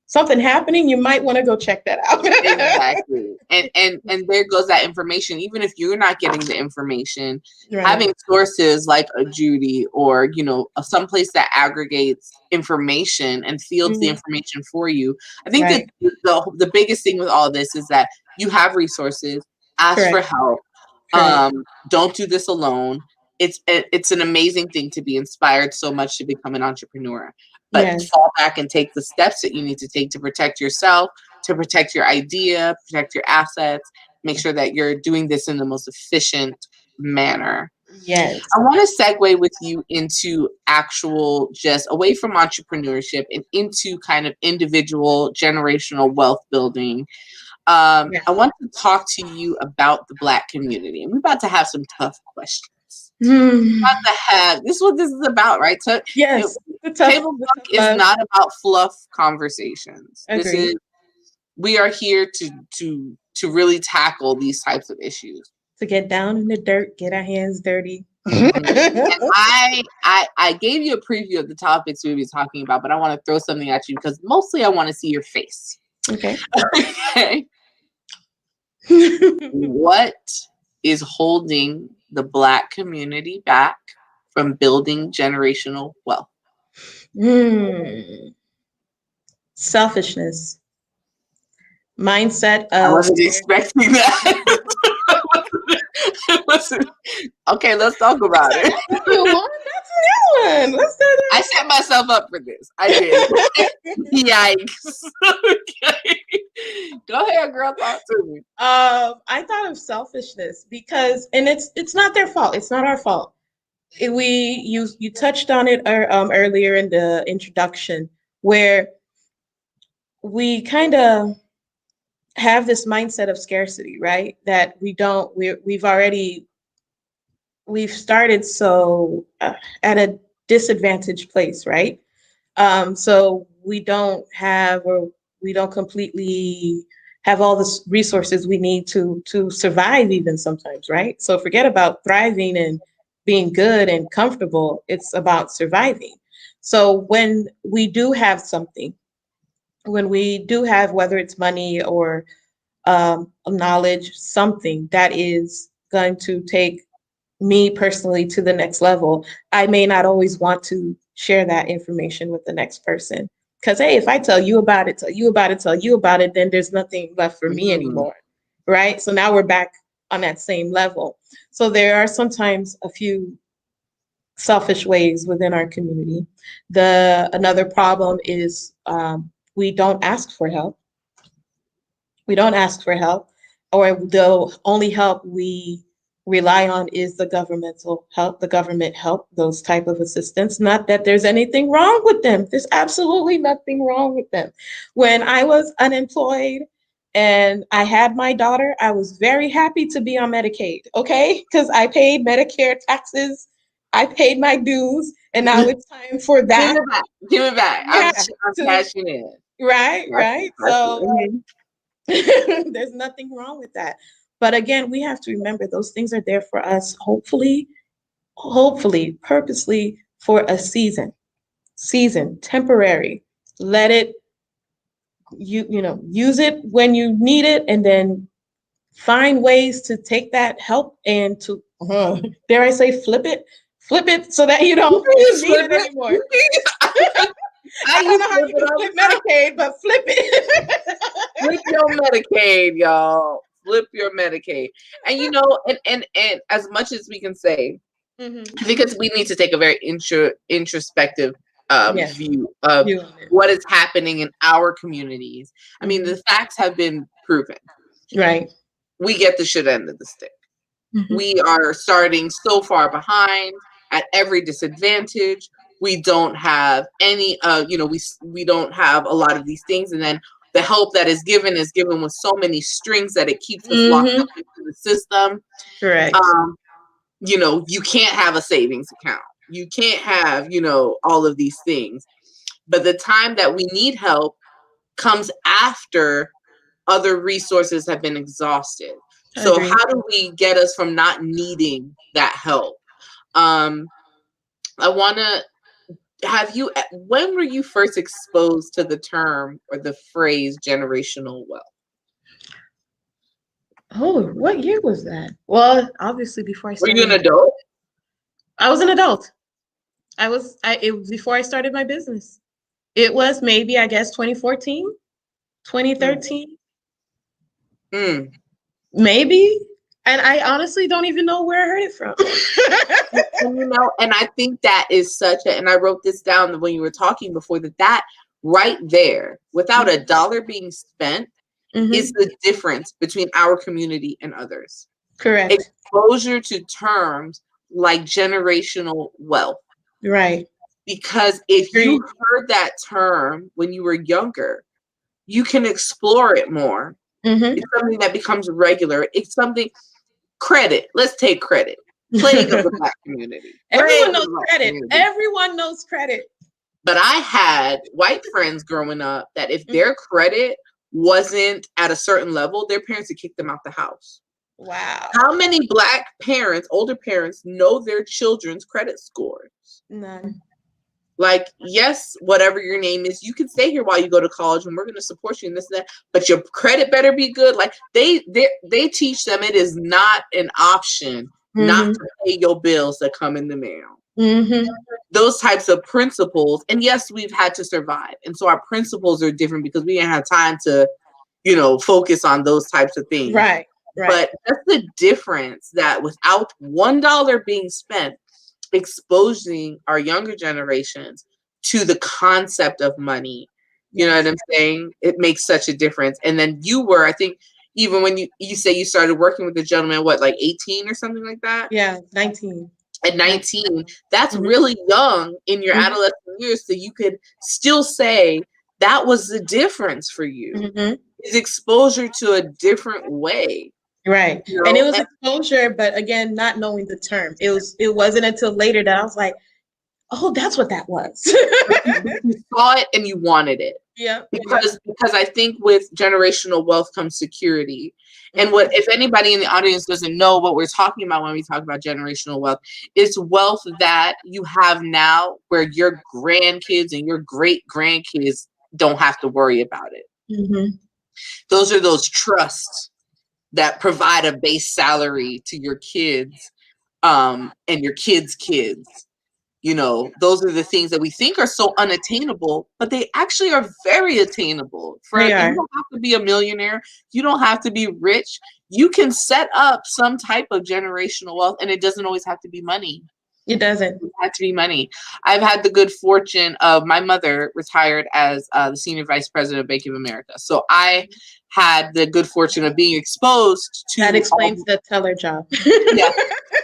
something happening. You might want to go check that out."
Exactly. And there goes that information. Even if you're not getting the information,
Right.
having sources like a Judy or someplace that aggregates information and fields the
Mhm.
information for you. I think that
Right.
the biggest thing with all this is that you have resources. Ask for
Correct.
help.
Correct.
Don't do this alone. It's an amazing thing to be inspired so much to become an entrepreneur. But
Yes.
fall back and take the steps that you need to take to protect yourself, to protect your idea, protect your assets, make sure that you're doing this in the most efficient manner.
Yes.
I want to segue with you into actual, just away from entrepreneurship and into kind of individual generational wealth building. I
Yeah.
want to talk to you about the Black community. And we're about to have some tough questions.
Hmm.
This is what this is about, right? So
Yes.
Table Talk is
Love.
not about fluff conversations.
Agree.
We are here to really tackle these types of issues.
To get down in the dirt, get our hands dirty.
Mhm. And I gave you a preview of the topics we'll be talking about, but I want to throw something at you because mostly I want to see your face.
Okay.
Okay. What is holding the Black community back from building generational wealth?
Selfishness. Mindset
I
of
wasn't expecting that. Okay, let's talk about it.
That's a new one. That's a new one. Let's do
I set myself up for this. I did. Yikes. Okay. Go ahead, girl. Talk to me.
I thought of selfishness because, and it's not their fault. It's not our fault. You touched on it earlier in the introduction where we kind of have this mindset of scarcity, right? That we've started so at a disadvantaged place, right? So we don't completely have all the resources we need to survive even sometimes, right? So forget about thriving and being good and comfortable. It's about surviving. So when we do have something, when we do have, whether it's money or knowledge, something that is going to take me personally to the next level, I may not always want to share that information with the next person. Because, hey, if I tell you about it, tell you about it, tell you about it, then there's nothing left for me
Mm.
anymore. Right. So now we're back on that same level. So there are sometimes a few selfish ways within our community. Another problem is we don't ask for help. We don't ask for help, or the only help we rely on is the governmental help, the government help, those type of assistance. Not that there's anything wrong with them. There's absolutely nothing wrong with them. When I was unemployed and I had my daughter, I was very happy to be on Medicaid, okay? Because I paid Medicare taxes, I paid my dues, and now it's time for
Give
that.
it back. Give it back.
Yeah,
I'm cashing in.
right. So
Mhm.
there's nothing wrong with that. But again, we have to remember those things are there for us, hopefully, hopefully, purposely for a season, temporary. Let it, use it when you need it, and then find ways to take that help and to, dare I say, flip it so that you don't need
Flip
it
it.
anymore.
I
I don't
use
know how
flip
you
it
can
all
flip
the time.
Medicaid, but flip it.
Flip your Medicaid, y'all. Flip your Medicaid. And and as much as we can say,
Mhm.
because we need to take a very introspective
Yes,
view of
you own it.
what is happening in our communities. I mean,
Mhm.
the facts have been proven.
Right.
We get the shit end of the stick.
Mhm.
We are starting so far behind at every disadvantage. We don't have any we don't have a lot of these things, and then the help that is given with so many strings that it keeps us locked
Mhm.
up into the system.
Correct.
You can't have a savings account. You can't have, all of these things. But the time that we need help comes after other resources have been exhausted. So
Agree.
how do we get us from not needing that help? Um, I want to when were you first exposed to the term or the phrase generational wealth?
Oh, what year was that? Well, obviously before I
Were you
started
an
my,
adult?
I was an adult. It was before I started my business. It was maybe, I guess, 2014,
Mm.
2013,
Mm.
maybe. And I honestly don't even know where I heard it from.
And I think that is and I wrote this down when you were talking before, that right there, without a dollar being spent, is
Mhm.
the difference between our community and others.
Correct.
Exposure to terms like generational wealth.
Right.
Because if you
Agree.
heard that term when you were younger, you can explore it more.
Mhm.
It's something that becomes regular. It's something, credit. Let's take credit. Plague of the Black community. Plague
Everyone
of
knows
the Black
credit.
community.
Everyone knows credit.
But I had white friends growing up that if
Mhm.
their credit wasn't at a certain level, their parents would kick them out the house.
Wow.
How many Black parents, older parents, know their children's credit scores?
None.
Like, yes, whatever your name is, you can stay here while you go to college, and we're going to support you in this and that. But your credit better be good. Like they teach them it is not an option not
Mhm.
to pay your bills that come in the mail.
Mhm.
Those types of principles, and yes, we've had to survive, and so our principles are different because we didn't have time to, focus on those types of things.
Right. Right.
But that's the difference, that without $1 being spent, exposing our younger generations to the concept of money. You know
Yes.
what I'm saying? It makes such a difference. And then I think, even when you say you started working with the gentleman, what, like 18 or something like that?
Yeah. 19.
At 19, that's
Mhm.
really young in your
Mhm.
adolescent years. So you could still say that was the difference for you,
Mhm.
is exposure to a different way.
Right.
You
And it
know,
was exposure, but again, not knowing the term. It wasn't until later that I was like, oh, that's what that was.
you saw it and you wanted it.
Yeah. Yeah.
Because I think with generational wealth comes security. And
Mhm.
if anybody in the audience doesn't know what we're talking about when we talk about generational wealth, it's wealth that you have now where your grandkids and your great grandkids don't have to worry about it.
Mhm.
Those are those trusts that provide a base salary to your kids, and your kids' kids. Those are the things that we think are so unattainable, but they actually are very attainable.
They
You
are.
don't have to be a millionaire. You don't have to be rich. You can set up some type of generational wealth, and it doesn't always have to be money.
It doesn't.
It had to be money. I've had the good fortune of my mother retired as the senior vice president of Bank of America. So I had the good fortune of being exposed
That
to all.
explains the teller job.
Yeah,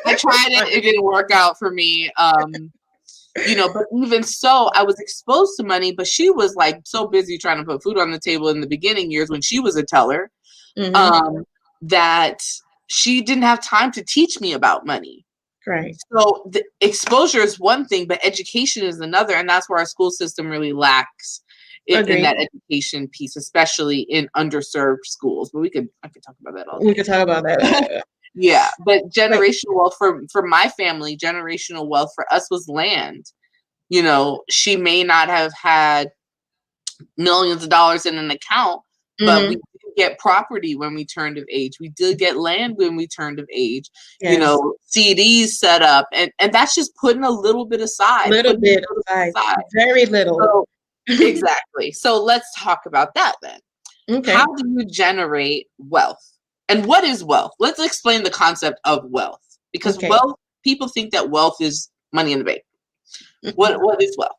I tried it. It didn't work out for me. But even so, I was exposed to money, but she was like so busy trying to put food on the table in the beginning years when she was a teller,
Mhm.
that she didn't have time to teach me about money.
Right.
So the exposure is one thing, but education is another. And that's where our school system really lacks in
Agreed.
that education piece, especially in underserved schools. But I could talk about that all
We
day.
could talk about that.
Yeah, but generational wealth for my family, generational wealth for us was land. You know, she may not have had millions of dollars in an account, but we did get property when we turned of age. We did get land when we turned of age.
Yes.
You know, CDs set up, and that's just putting a little bit aside.
Very little.
So, exactly. So let's talk about that then.
Okay.
How do you generate wealth? And what is wealth? Let's explain the concept of wealth. Because wealth, people think that wealth is money in the bank. What is wealth?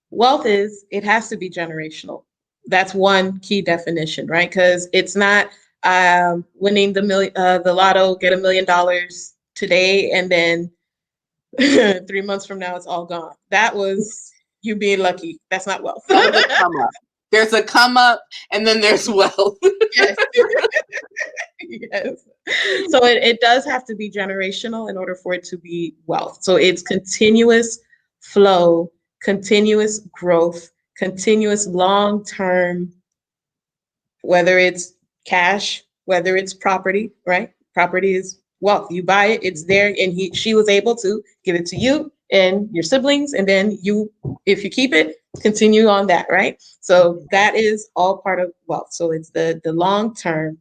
Wealth is, it has to be generational. That's one key definition, right? Because it's not winning the lotto, get $1 million today, and then 3 months from now it's all gone. That was you being lucky. That's not wealth.
There's a come up, and then there's wealth.
Yes. Yes. So it does have to be generational in order for it to be wealth. So it's continuous flow, continuous growth, continuous long-term, whether it's cash, whether it's property, right? Property is wealth. You buy it, it's there, and she was able to give it to you and your siblings, and then you, if you keep it, continue on that, right? So that is all part of wealth. So it's the long-term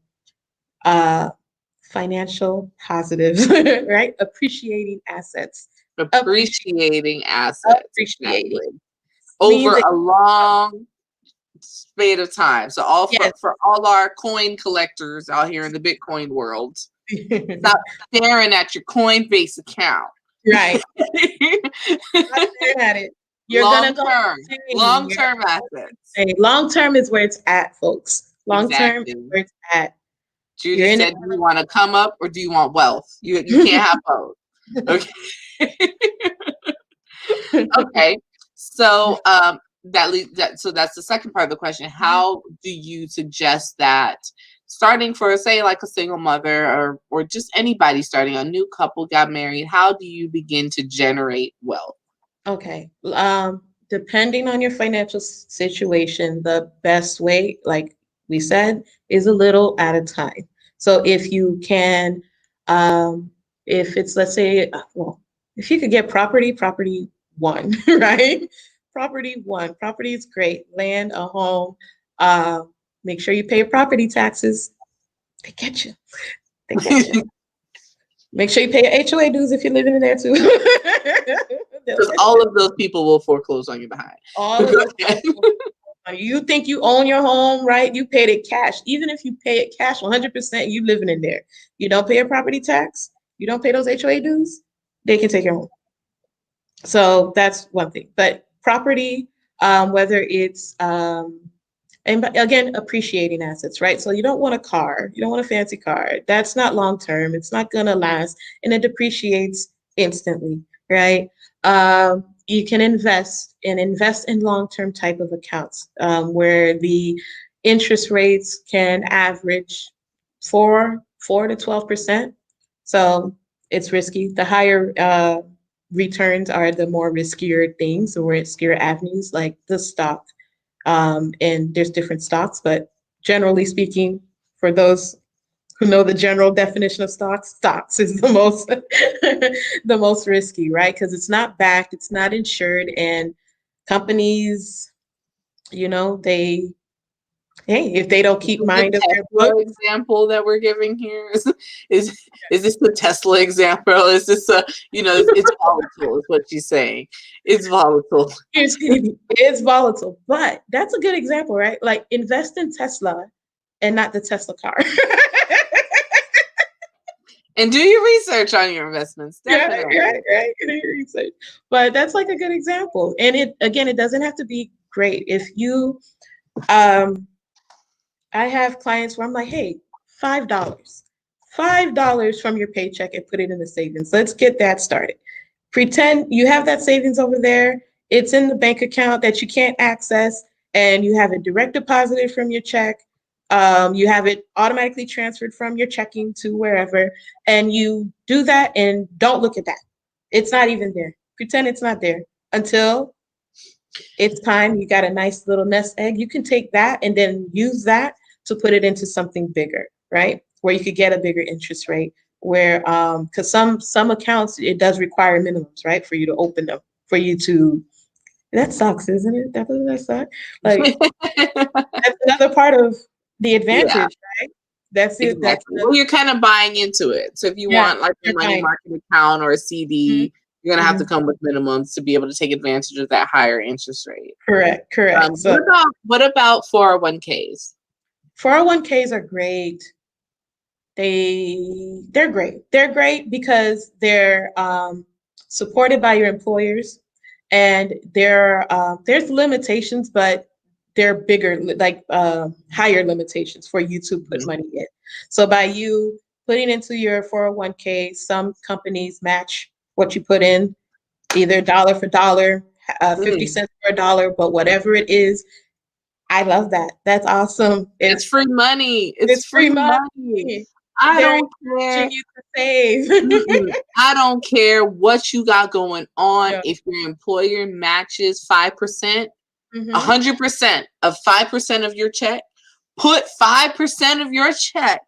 financial positive, right? Appreciating assets.
Appreciating assets.
Appreciating.
Over a long span of time. So for all our coin collectors out here in the Bitcoin world, stop staring at your Coinbase account.
Right. Stop staring at it. You're gonna go
long-term assets.
Long-term is where it's at, folks. Long-term is where it's at.
Judy said, do you want to come up or do you want wealth? You can't have both. Okay. Okay. So so that's the second part of the question. How do you suggest that starting for, say, like a single mother or just anybody starting, a new couple got married, how do you begin to generate wealth?
Okay. Depending on your financial situation, the best way, like we said, is a little at a time. So if you can, if it's, let's say, if you could get property one, right? Property is great. Land, a home. Make sure you pay your property taxes. They get you. Make sure you pay your HOA dues if you're living in there too.
Because all of those people will foreclose on you behind.
All of those people. You think you own your home, right? You paid it cash. Even if you pay it cash 100%, you living in there. You don't pay your property tax. You don't pay those HOA dues. They can take your home. So that's one thing. But property, whether it's, and again, appreciating assets, right? So you don't want a car. You don't want a fancy car. That's not long-term. It's not going to last. And it depreciates instantly, right? You can invest in long-term type of accounts where the interest rates can average 4 to 12%. So it's risky. The higher returns are the more riskier things or riskier avenues, like the stock. And there's different stocks, but generally speaking, for those who know the general definition of stocks is the most the most risky, right? Because it's not backed, it's not insured, and companies, if they don't keep mind of their book.
Example that we're giving here is this the Tesla example? Is this it's volatile is what she's saying. It's volatile.
It's volatile, but that's a good example, right? Like invest in Tesla and not the Tesla car.
And do your research on your investments. Definitely.
Right. Do your research. But that's like a good example. And it doesn't have to be great. If you I have clients where I'm like, hey, $5 from your paycheck and put it in the savings. Let's get that started. Pretend you have that savings over there. It's in the bank account that you can't access, and you have it direct deposited from your check. You have it automatically transferred from your checking to wherever, and you do that and don't look at that. It's not even there. Pretend it's not there until it's time. You got a nice little nest egg. You can take that and then use that to put it into something bigger, right? where you could get a bigger interest rate. Where because some accounts it does require minimums, right, for you to open them, for you to. That sucks, isn't it? Doesn't that suck? Like that's another part of the
Yeah,
advantage, right? That's it. That's
exactly. Well, you're kind of buying into it. So if you
yeah.
want like a
You're
money
fine.
market account or a CD, you're gonna have to
Mhm.
come with minimums to be able to take advantage of that higher interest rate.
Correct. Correct. So
What about 401ks?
401ks are great. They're great. They're great because they're supported by your employers, and there's limitations, but they're bigger, like higher limitations for you to put
Mhm.
money in. So by you putting into your 401k, some companies match what you put in, either dollar for dollar, 50
Mm.
cents for a dollar, but whatever it is, I love that. That's awesome.
It's free money. It's
It's
free
free
money.
money.
I
They're
don't care.
encouraging you to save.
I don't care what you got going on.
Yeah.
If your employer matches 5%,
Hmm.
100% of 5% of your check, put 5% of your check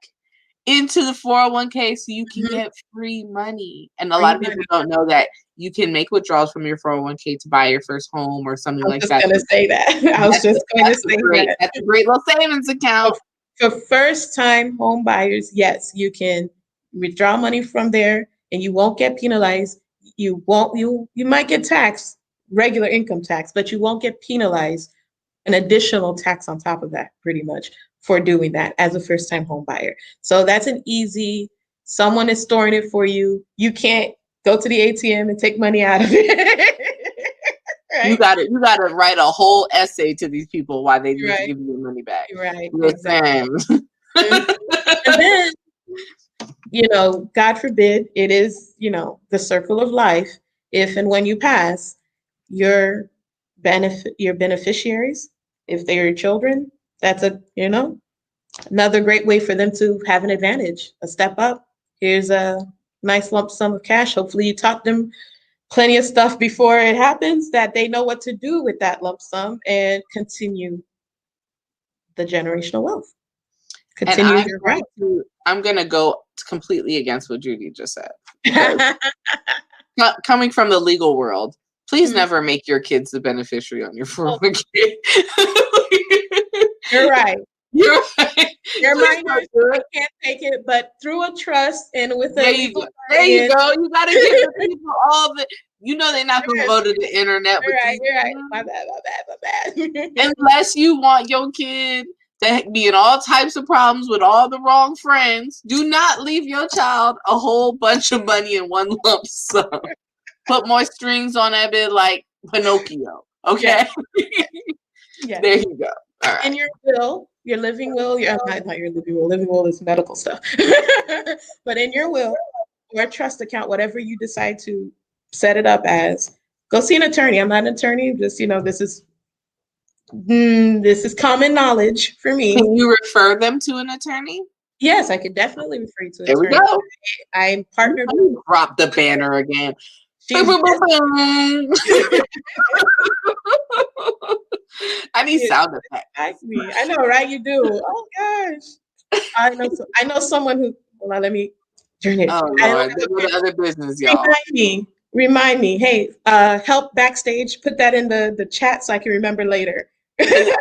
into the 401k so you can
Hmm.
get free money. And a
Free
lot of
money.
people don't know that you can make withdrawals from your 401k to buy your first home or something
I was
like
just
that.
gonna say that. I was just going to say that.
That's a great little savings account.
For first-time home buyers, yes, you can withdraw money from there, and you won't get penalized. You might get taxed, regular income tax, but you won't get penalized an additional tax on top of that, pretty much, for doing that as a first-time home buyer. So that's an easy, someone is storing it for you. You can't go to the ATM and take money out of it.
You
Right?
gotta write a whole essay to these people why they need to
Right.
give you your money back.
Right. Exactly.
Listen.
Mhm. And then, God forbid, it is, the circle of life. If and when you pass, your your beneficiaries, if they are your children, that's another great way for them to have an advantage, a step up. Here's a nice lump sum of cash. Hopefully you taught them plenty of stuff before it happens that they know what to do with that lump sum and continue the generational wealth.
And
Continue your route.
I'm gonna go completely against what Judy just said. Because coming from the legal world, please
Mhm.
never make your kids the beneficiary on your
Oh,
401k.
you're right.
You're right.
They're
Please don't
minors,
do
they
it.
can't take it, but through a trust and with a
There you
legal
go. There you
guardian.
go. You gotta give the people all the. You know they're not gonna
Yes,
go to the internet
you're
with
right,
these.
you're right. My bad, my bad, my bad.
Unless you want your kid to be in all types of problems with all the wrong friends, do not leave your child a whole bunch of money in one lump sum. Put more strings on that bit like Pinocchio. Okay?
Yes, yes.
There you go. All right.
In your will, your living will, not your living will is medical stuff. But in your will or trust account, whatever you decide to set it up as, go see an attorney. I'm not an attorney, just this is common knowledge for me.
Can you refer them to an attorney?
Yes, I could definitely refer you to an
There we
attorney.
go.
I'm partnered with.
Drop the banner again. Boom,
She's
boom, boom, boom. I need sound effects.
like me. I know, right? You do. Oh gosh. I know someone who. Hold on, let me turn it.
Oh
I don't
Lord,
have
they
a
go
pen.
to other business, y'all.
Remind me. Remind me. Hey, help backstage. Put that in the chat so I can remember later.
Yeah,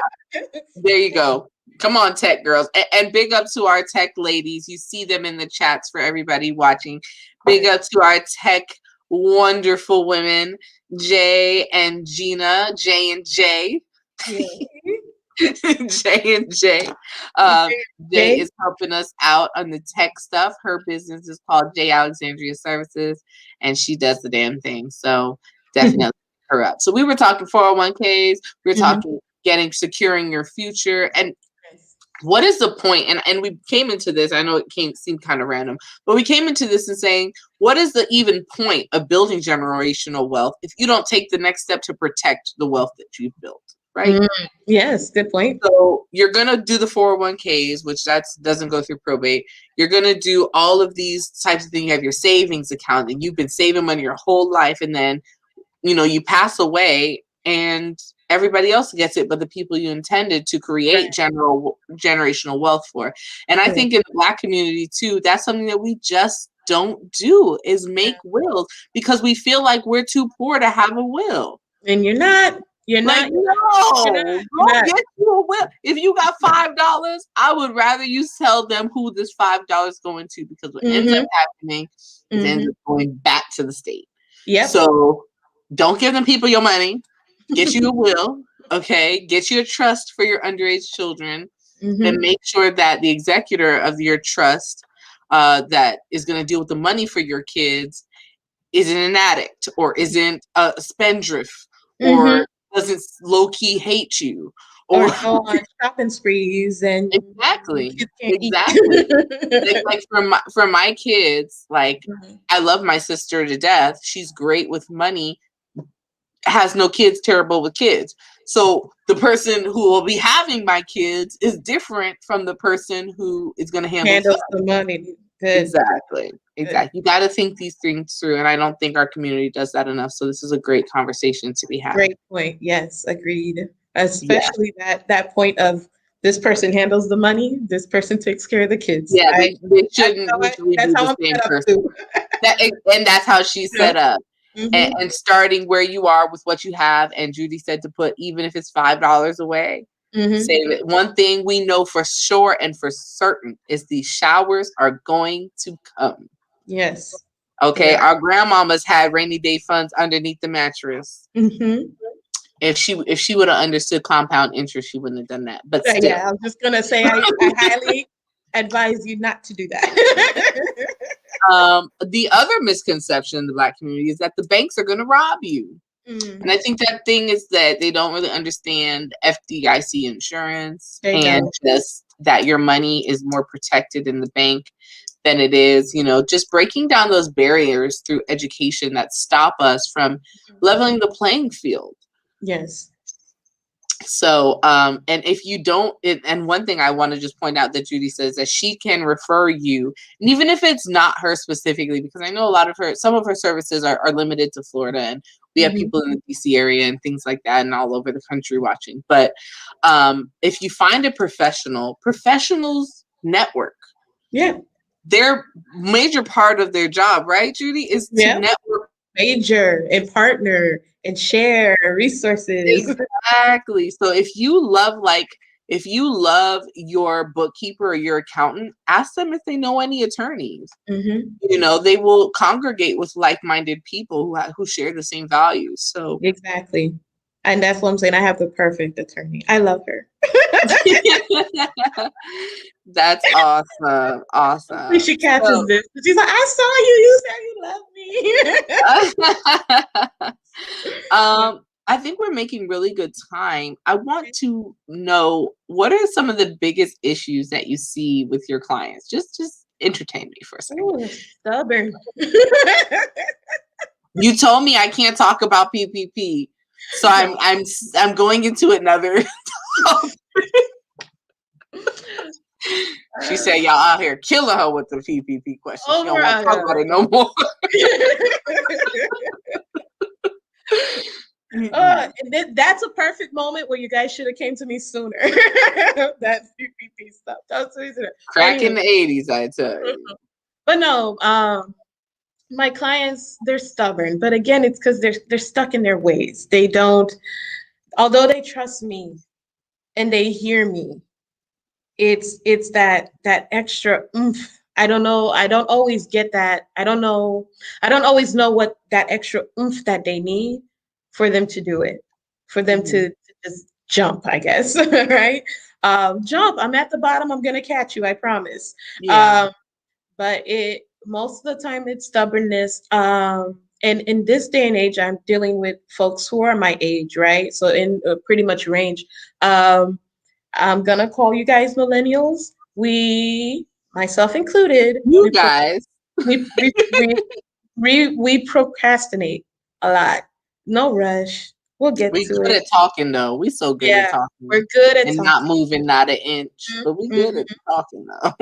there you go. Come on, tech girls. And big up to our tech ladies. You see them in the chats for everybody watching. Big up to our tech wonderful women, Jay and Gina, J and J.
Yeah.
J and J. Jay is helping us out on the tech stuff. Her business is called J Alexandria Services, and she does the damn thing. So definitely her up. So we were talking 401ks. We were talking securing your future. And what is the point? And we came into this, I know it seemed kind of random, but we came into this and saying, what is the even point of building generational wealth if you don't take the next step to protect the wealth that you've built? Right?
Yes, good point.
So you're going to do the 401ks, which doesn't go through probate. You're going to do all of these types of things. You have your savings account and you've been saving money your whole life. And then, you pass away and everybody else gets it, but the people you intended to create generational wealth for. And I think in the Black community too, that's something that we just don't do, is make wills, because we feel like we're too poor to have a will.
And you're not. You're
Like,
not.
no, go get you a will. If you got $5, I would rather you tell them who this $5 going to, because what ends up happening is it ends up going back to the state.
Yep.
So don't give them people your money. Get you a will, okay? Get you a trust for your underage children, and make sure that the executor of your trust that is going to deal with the money for your kids isn't an addict, or isn't a spendthrift, or doesn't low-key hate you,
or go on shopping sprees and
exactly. Like for my kids, like I love my sister to death. She's great with money, has no kids, terrible with kids. So the person who will be having my kids is different from the person who is going to handle
the money. Good.
Exactly. You got to think these things through, and I don't think our community does that enough. So this is a great conversation to be had.
Great point. Yes, agreed. Especially that point of this person handles the money, this person takes care of the kids.
Yeah, they shouldn't usually be the same person. And that's how she's set up. And starting where you are with what you have, and Judy said to put, even if it's $5 away, save it. One thing we know for sure and for certain is these showers are going to come.
Yes.
Okay. Yeah. Our grandmamas had rainy day funds underneath the mattress. If she would have understood compound interest, she wouldn't have done that. But still.
Yeah, I was just gonna say I highly advise you not to do that.
The other misconception in the Black community is that the banks are going to rob you. And I think that thing is that they don't really understand FDIC insurance, and just that your money is more protected in the bank than it is, just breaking down those barriers through education that stop us from leveling the playing field.
Yes.
So, and if you don't, and one thing I want to just point out that Judy says that she can refer you, and even if it's not her specifically, because I know some of her services are limited to Florida, and we have people in the DC area and things like that, and all over the country watching. But if you find a professionals network. Yeah. Their major part of their job, right, Judy, is to network.
Major and partner and share resources.
Exactly. So if you love your bookkeeper or your accountant, ask them if they know any attorneys. They will congregate with like-minded people who share the same values. So
exactly. And that's what I'm saying. I have the perfect attorney. I love her.
That's awesome. Awesome.
She catches this. She's like, I saw you. You said you love me.
I think we're making really good time. I want to know, what are some of the biggest issues that you see with your clients? Just entertain me for a second.
Ooh, stubborn.
You told me I can't talk about PPP, so I'm going into another. She said, y'all out here killing her with the PPP question. She don't want to talk about it no more.
That's a perfect moment where you guys should have came to me sooner. That PPP stuff.
Crack in the 80s, I tell you.
But no, my clients, they're stubborn. But again, it's because they're stuck in their ways. They don't, although they trust me and they hear me, it's that extra oomph. I don't know. I don't always get that. I don't always know what that extra oomph that they need for them to do it, for them to just jump, I guess, right? Jump. I'm at the bottom. I'm going to catch you. I promise. Yeah. But most of the time it's stubbornness. And in this day and age, I'm dealing with folks who are my age, right? So in pretty much range. I'm going to call you guys millennials. We, myself included,
you guys,
we procrastinate a lot. No rush. We'll get to it.
We're good at talking, though. We so good at talking.
We're good at
talking. Not moving, not an inch. But we good at talking, though.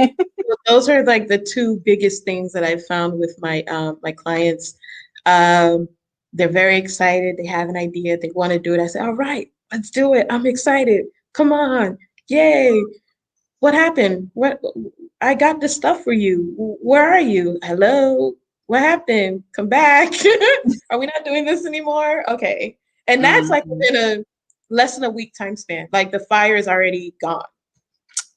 Those are like the two biggest things that I've found with my my clients. They're very excited. They have an idea. They want to do it. I say, all right, let's do it. I'm excited. Come on. Yay. What happened? What I got this stuff for you. Where are you? Hello? What happened? Come back. Are we not doing this anymore? Okay. And that's like
Mhm.
within a less than a week time span. Like the fire is already gone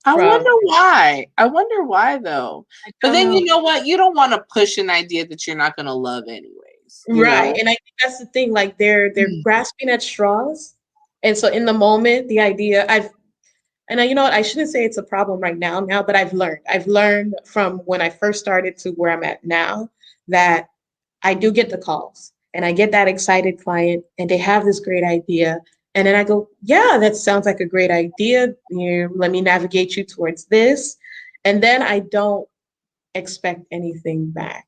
I
from
wonder why. I wonder why though.
I
But
don't
then
know.
you know what? You don't want to push an idea that you're not going to love anyways, you
Right.
know?
And I think that's the thing. Like they're grasping at straws. And so in the moment, the idea you know what, I shouldn't say it's a problem right now, but I've learned. I've learned from when I first started to where I'm at now that I do get the calls and I get that excited client and they have this great idea. And then I go, yeah, that sounds like a great idea. Let me navigate you towards this. And then I don't expect anything back.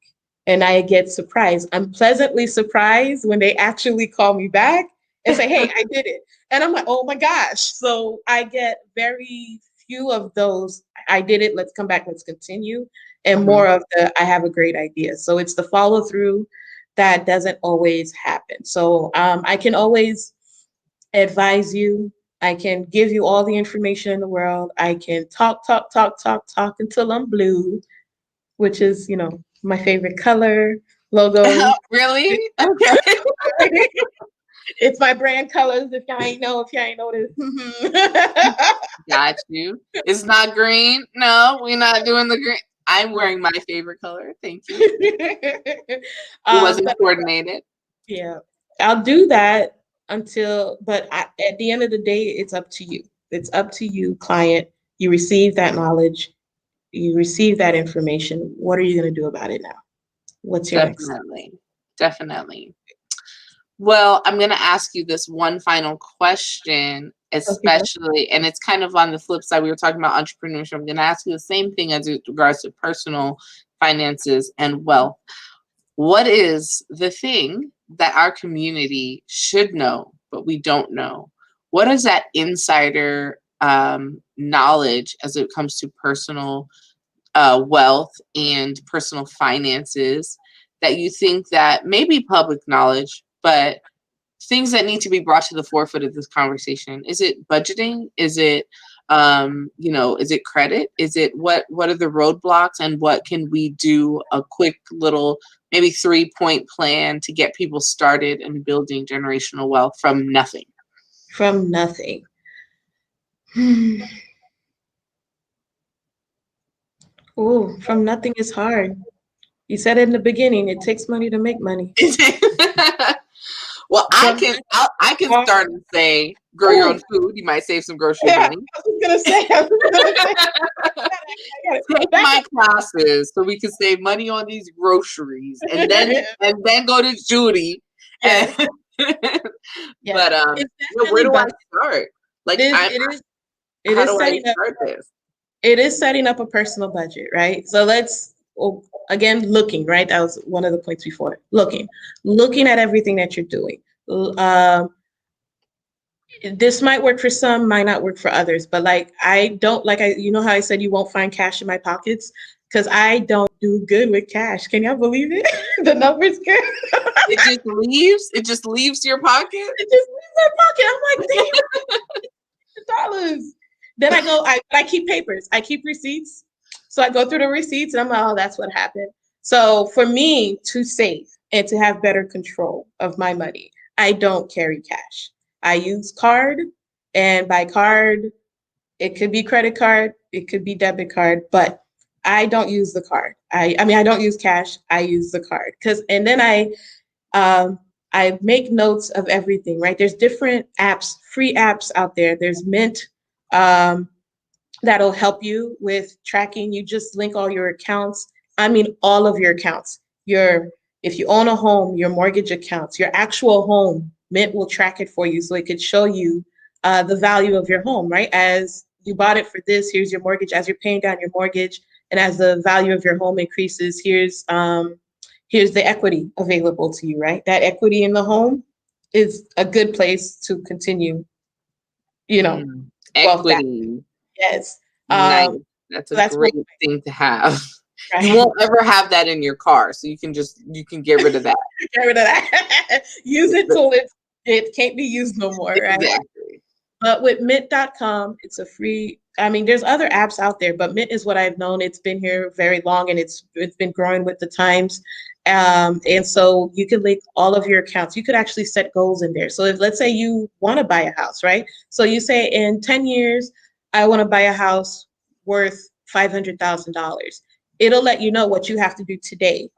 And I get surprised. I'm pleasantly surprised when they actually call me back and say, hey, I did it. And I'm like, oh my gosh. So I get very few of those, I did it, let's come back, let's continue, and
Mhm.
more of the, I have a great idea. So it's the follow through that doesn't always happen. So I can always advise you. I can give you all the information in the world. I can talk until I'm blue, which is, my favorite color, logo.
Really? Okay.
It's my brand colors if y'all ain't know, if y'all ain't noticed.
Got you. It's not green. No, we're not doing the green. I'm wearing my favorite color. Thank you. It wasn't
But
coordinated.
yeah, I'll do that but at the end of the day, it's up to you. It's up to you, client. You receive that knowledge, you receive that information. What are you going to do about it now? What's your next step?
Definitely. Definitely. Well, I'm going to ask you this one final question,
Okay, go.
especially, and it's kind of on the flip side. We were talking about entrepreneurship. I'm going to ask you the same thing as it regards to personal finances and wealth. What is the thing that our community should know, but we don't know? What is that insider knowledge as it comes to personal wealth and personal finances that you think that may be public knowledge, but things that need to be brought to the forefront of this conversation? Is it budgeting? Is it is it credit? Is it what are the roadblocks, and what can we do a quick little maybe 3-point plan to get people started in building generational wealth from nothing?
From nothing. Oh, from nothing is hard. You said it in the beginning, it takes money to make money.
Well,
From
I can
hard.
start and say, grow your
Oh,
own food. You might save some grocery
yeah,
money.
I was gonna say,
Take
back
my classes so we can save money on these groceries, and then
up.
go to Judy. And
Yes, yes.
but
It's
where
definitely
do I
budget.
start?
It
Like,
is,
I
it is, it
how
is
do I
setting up
start this?
it is setting up a personal budget, right? So again, looking, right? That was one of the points before. Looking at everything that you're doing. Um, this might work for some, might not work for others, but like I don't like I you know how I said you won't find cash in my pockets because I don't do good with cash. Can y'all believe it? The numbers good.
It just leaves your pocket.
It just leaves my pocket. I'm like, damn, $100. Then I keep papers. I keep receipts. So I go through the receipts and I'm like, oh, that's what happened. So for me to save and to have better control of my money, I don't carry cash. I use card, and by card, it could be credit card, it could be debit card, but I don't use the card. I mean I don't use cash. I use the card and then I make notes of everything, right? There's different apps, free apps out there. There's Mint um, that'll help you with tracking. You just link all your accounts. I mean, all of your accounts. If you own a home, your mortgage accounts, your actual home, Mint will track it for you, so it could show you the value of your home, right? As you bought it for this, here's your mortgage. As you're paying down your mortgage, and as the value of your home increases, here's the equity available to you, right? That equity in the home is a good place to continue, you know,
Mm,
wealth that.
equity.
Yes.
Nice.
Um,
That's
so
a
that's one
great thing to have. You
right.
won't ever have that in your car, so you can get rid of that.
Get rid of that. Use it till it can't be used no more, right?
Exactly.
But with mint.com, it's a free, I mean, there's other apps out there, but Mint is what I've known. It's been here very long and it's been growing with the times. And so you can link all of your accounts. You could actually set goals in there. So if let's say you want to buy a house, right? So you say in 10 years, I want to buy a house worth $500,000. It'll let you know what you have to do today,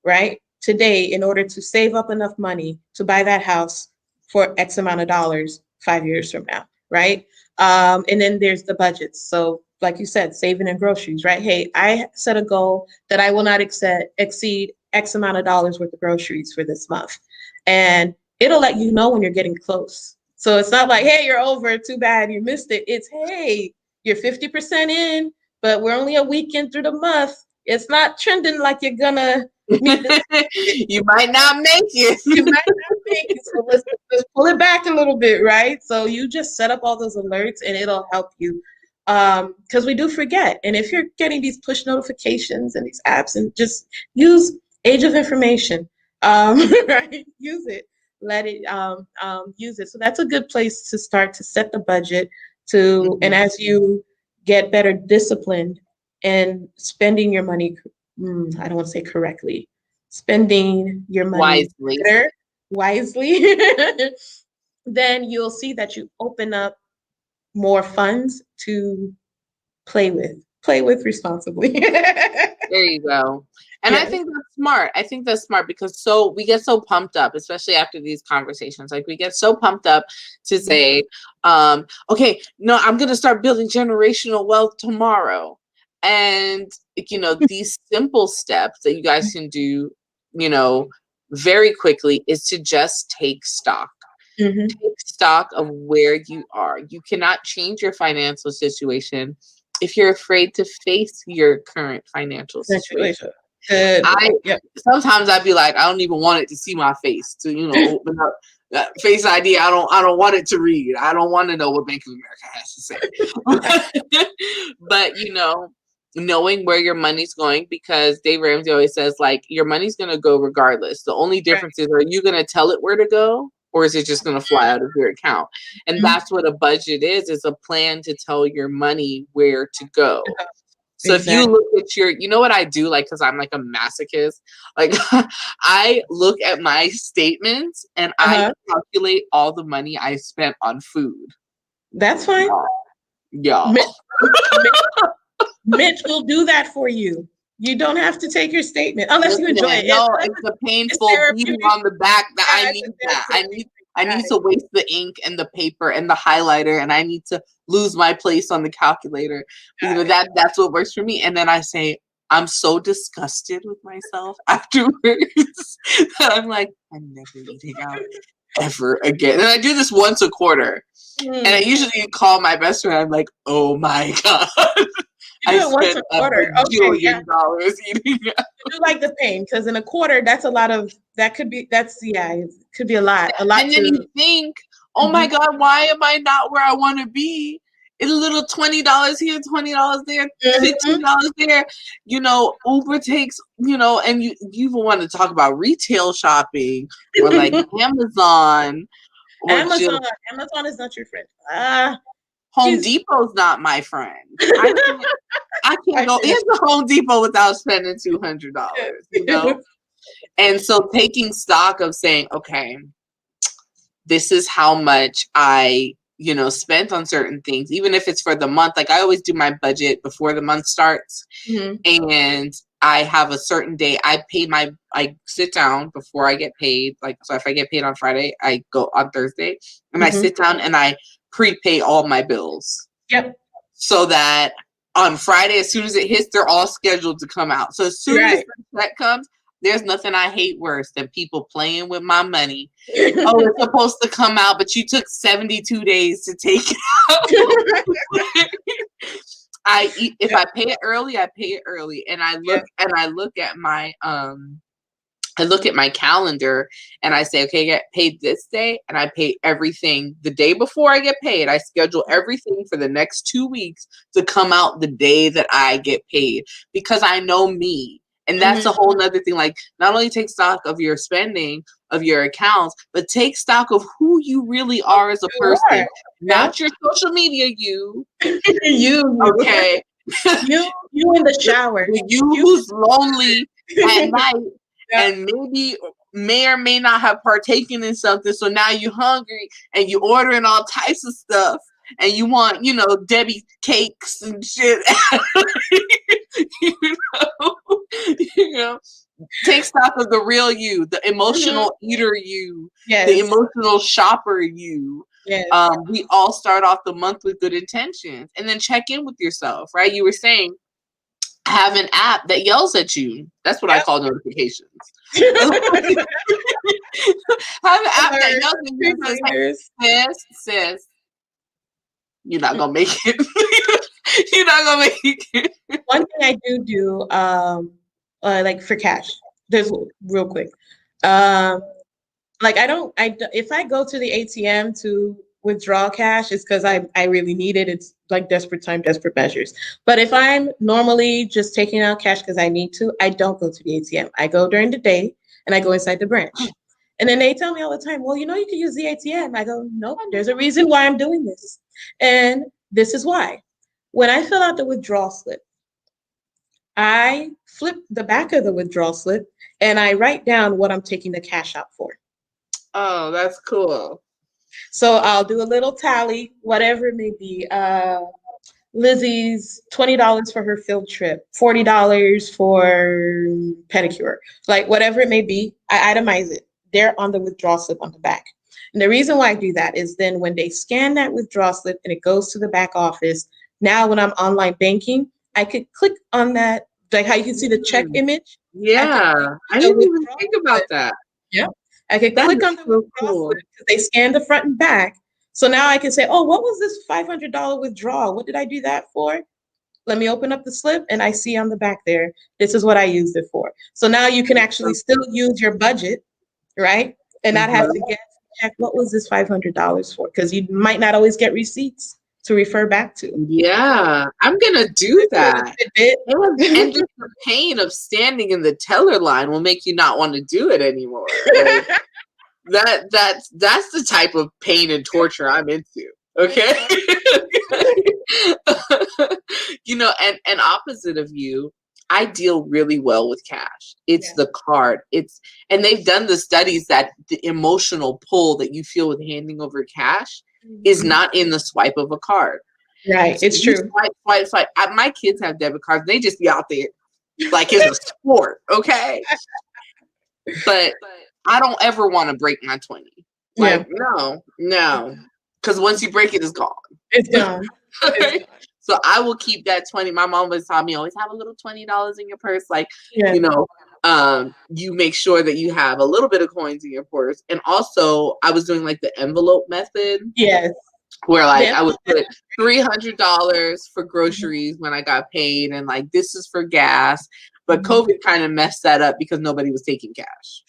right? Today, in order to save up enough money to buy that house for X amount of dollars 5 years from now, right? And then there's the budgets. So like you said, saving in groceries, right? Hey, I set a goal that I will not exceed X amount of dollars worth of groceries for this month. And it'll let you know when you're getting close. So it's not like, hey, you're over, too bad, you missed it. It's, hey, you're 50% in, but we're only a weekend through the month. It's not trending like you're gonna meet this.
You might not make it.
You might not make it. So let's pull it back a little bit, right? So you just set up all those alerts and it'll help you. Because we do forget. And if you're getting these push notifications and these apps, and just use age of information, right? Use it. Let it use it. So that's a good place to start to set the budget to, and as you get better disciplined and spending your money, I don't want to say correctly, spending your money wisely, then you'll see that you open up more funds to play with responsibly.
There you go. And I think that's smart. I think that's smart because we get so pumped up, especially after these conversations. Like we get so pumped up to say, okay, no, I'm going to start building generational wealth tomorrow. And, these simple steps that you guys can do, very quickly is to just take stock. Take stock of where you are. You cannot change your financial situation if you're afraid to face your current financial situation. Sometimes I'd be like, I don't even want it to see my face to, open up that Face ID. I don't want it to read. I don't want to know what Bank of America has to say. But, knowing where your money's going, because Dave Ramsey always says, like, your money's going to go regardless. The only difference is, are you going to tell it where to go? Or is it just going to fly out of your account? And that's what a budget is a plan to tell your money where to go. So if you look at you know what I do? Like, cause I'm like a masochist. Like I look at my statements and I calculate all the money I spent on food.
That's fine.
Yeah.
Mitch will do that for you. You don't have to take your statement unless you enjoy it.
No, it's a painful beating on the back that I need that. I need to waste the ink and the paper and the highlighter, and I need to lose my place on the calculator. That's what works for me. And then I say, I'm so disgusted with myself afterwards that I'm like, I'm never eating out ever again. And I do this once a quarter. And I usually call my best friend. I'm like, oh my God. I spent $1 billion eating out.
I do like the pain because in a quarter, that's a lot of, it could be a lot.
And then you think, oh my God, why am I not where I want to be? It's a little $20 here, $20 there, $15 there. Uber takes, and you even want to talk about retail shopping or like Amazon.
Amazon is not your friend.
Home Depot's not my friend. I can't go into Home Depot without spending $200, And so taking stock of saying, okay, this is how much I, spent on certain things, even if it's for the month. Like I always do my budget before the month starts. And I have a certain day. I sit down before I get paid. Like, so if I get paid on Friday, I go on Thursday and I sit down and I prepay all my bills.
Yep.
So that on Friday, as soon as it hits, they're all scheduled to come out. So as soon as that comes, there's nothing I hate worse than people playing with my money. Oh, it's supposed to come out, but you took 72 days to take it out. If I pay it early, I pay it early. And I look at my I look at my calendar and I say, okay, I get paid this day, and I pay everything the day before I get paid. I schedule everything for the next 2 weeks to come out the day that I get paid, because I know me. And that's a whole nother thing. Like, not only take stock of your spending, of your accounts, but take stock of who you really are as a person, not your social media you. Okay.
You in the shower.
You who's lonely at night and maybe may or may not have partaken in something, so now you're hungry and you're ordering all types of stuff and you want, Debbie cakes and shit. you know, take stock of the real you, the emotional eater you, the emotional shopper you.
Yes.
We all start off the month with good intentions, and then check in with yourself, right? You were saying have an app that yells at you. That's what I call notifications. Have an app that yells at you and says, sis, you're not gonna make it. You're not gonna make it.
One thing I do, like for cash, there's real quick. Like if I go to the ATM to withdraw cash, it's because I really need it. It's like desperate time, desperate measures. But if I'm normally just taking out cash because I need to, I don't go to the ATM. I go during the day and I go inside the branch. And then they tell me all the time, well, you can use the ATM. I go, nope, there's a reason why I'm doing this. And this is why. When I fill out the withdrawal slip, I flip the back of the withdrawal slip and I write down what I'm taking the cash out for.
Oh, that's cool.
So I'll do a little tally, whatever it may be. Lizzie's $20 for her field trip, $40 for pedicure, like whatever it may be, I itemize it. They're on the withdrawal slip on the back. And the reason why I do that is then when they scan that withdrawal slip and it goes to the back office, now when I'm online banking, I could click on that, like how you can see the check image.
Yeah, I didn't even think about that.
Yeah. I could click on the withdrawal slip because they scan the front and back. So now I can say, oh, what was this $500 withdrawal? What did I do that for? Let me open up the slip and I see on the back there, this is what I used it for. So now you can actually still use your budget, right? And not have to check what was this $500 for? Because you might not always get receipts to refer back to.
Yeah, I'm gonna do that. And just the pain of standing in the teller line will make you not want to do it anymore. Like, that's the type of pain and torture I'm into. Okay. And opposite of you, I deal really well with cash. It's the card. And they've done the studies that the emotional pull that you feel with handing over cash is not in the swipe of a card.
Right.
So
it's true.
Swipe. My kids have debit cards. They just be out there like it's a sport. Okay. But I don't ever want to break my 20. Like, no. Because once you break it, it's gone.
It's gone.
So I will keep that 20. My mom was taught me always have a little $20 in your purse. Like, you make sure that you have a little bit of coins in your purse. And also I was doing like the envelope method.
Yes.
Where like I would put $300 for groceries when I got paid, and like this is for gas. But COVID kind of messed that up because nobody was taking cash.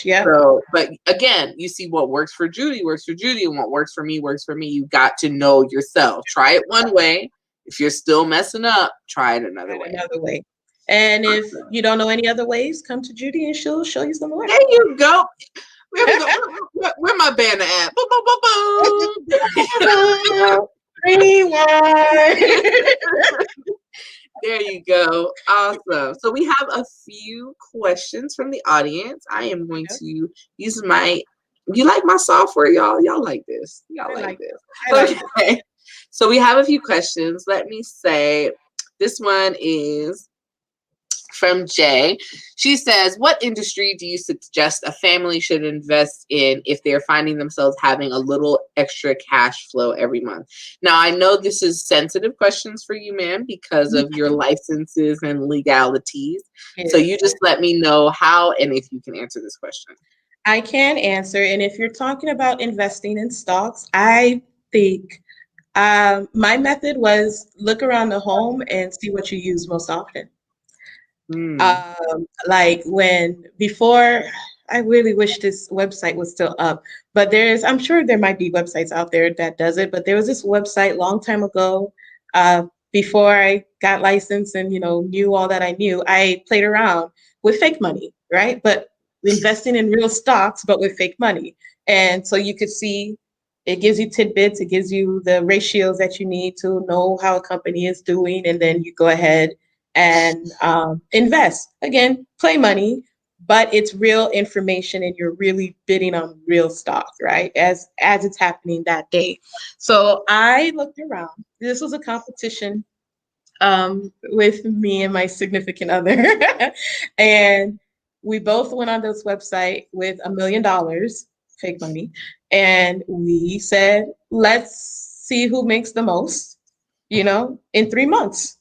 Yeah.
So, but again, you see what works for Judy, and what works for me. You got to know yourself. Try it one way. If you're still messing up, try it another way.
And if you don't know any other ways, come to Judy and she'll show you some more.
There you go. Where my banner at? Boom, boom, boom, boom. There you go. Awesome. So we have a few questions from the audience. I am going to use you like my software, y'all? Y'all like this. Y'all like this. Okay. So we have a few questions. Let me say, this one is from Jay. She says, what industry do you suggest a family should invest in if they're finding themselves having a little extra cash flow every month? Now, I know this is sensitive questions for you, ma'am, because of your licenses and legalities. So you just let me know how and if you can answer this question.
I can answer. And if you're talking about investing in stocks, I think my method was look around the home and see what you use most often. Like before, I really wish this website was still up, but I'm sure there might be websites out there that does it, but there was this website long time ago, before I got licensed and, knew all that I knew, I played around with fake money, right? But investing in real stocks, but with fake money. And so you could see it gives you tidbits, it gives you the ratios that you need to know how a company is doing, and then you go ahead and invest. Again, play money, but it's real information, and you're really bidding on real stock, right? As it's happening that day. So I looked around. This was a competition with me and my significant other, and we both went on this website with $1 million, fake money, and we said, let's see who makes the most, in 3 months.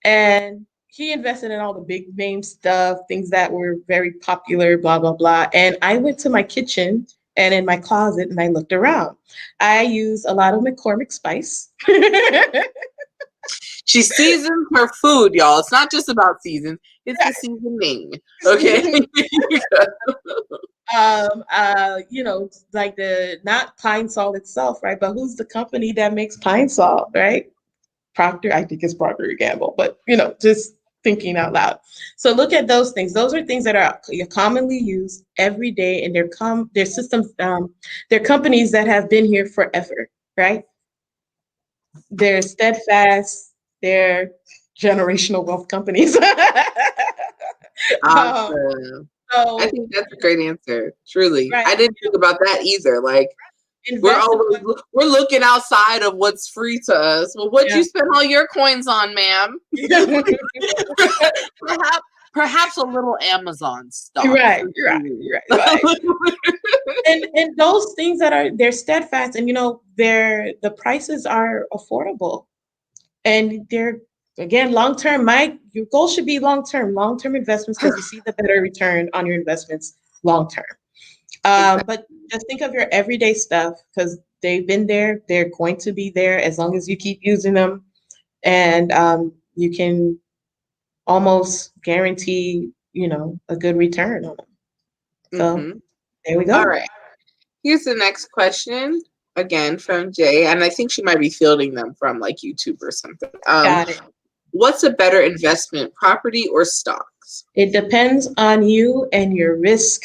And he invested in all the big name stuff, things that were very popular, blah, blah, blah. And I went to my kitchen and in my closet and I looked around. I used a lot of McCormick spice.
She seasons her food, y'all. It's not just about season, it's the seasoning. Okay.
Like not pine salt itself, right? But who's the company that makes pine salt, right? Procter, I think it's Procter & Gamble, but just thinking out loud. So look at those things. Those are things that are commonly used every day, and they're systems, they're companies that have been here forever, right? They're steadfast, they're generational wealth companies.
Awesome.
So
I think that's a great answer. Truly.
right.
I didn't think about that either. Like, we're looking outside of what's free to us. Well, what'd you spend all your coins on, ma'am? Perhaps a little Amazon stuff.
Right. and those things they're steadfast, and the prices are affordable, and they're, again, long-term. Your goal should be long-term investments, because you see the better return on your investments long-term. But just think of your everyday stuff, because they've been there. They're going to be there as long as you keep using them. And you can almost guarantee, a good return on them. So there we go.
All right. Here's the next question, again, from Jay. And I think she might be fielding them from like YouTube or something.
Got it.
What's a better investment, property or stocks?
It depends on you and your risk.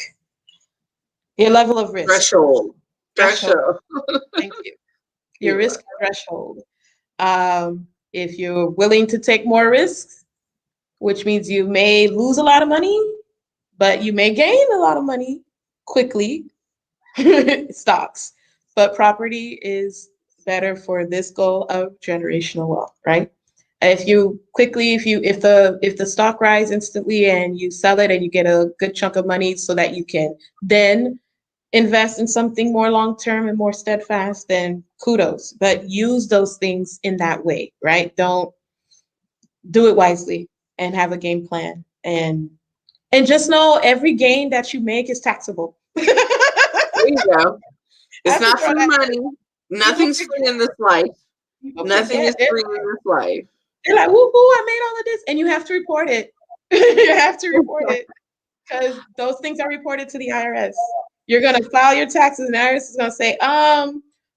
Your level of risk.
Threshold.
Thank you. Your risk threshold. If you're willing to take more risks, which means you may lose a lot of money, but you may gain a lot of money quickly, stocks. But property is better for this goal of generational wealth, right? If the stock rise instantly and you sell it and you get a good chunk of money so that you can then invest in something more long-term and more steadfast, then kudos. But use those things in that way, right? Don't do it wisely and have a game plan. And just know every gain that you make is taxable.
There you go. It's not free money. Nothing's free in this life. Nothing is free in this life.
They're like, woo, I made all of this. And you have to report it. You have to report it, because those things are reported to the IRS. You're going to file your taxes, and the IRS is going to say,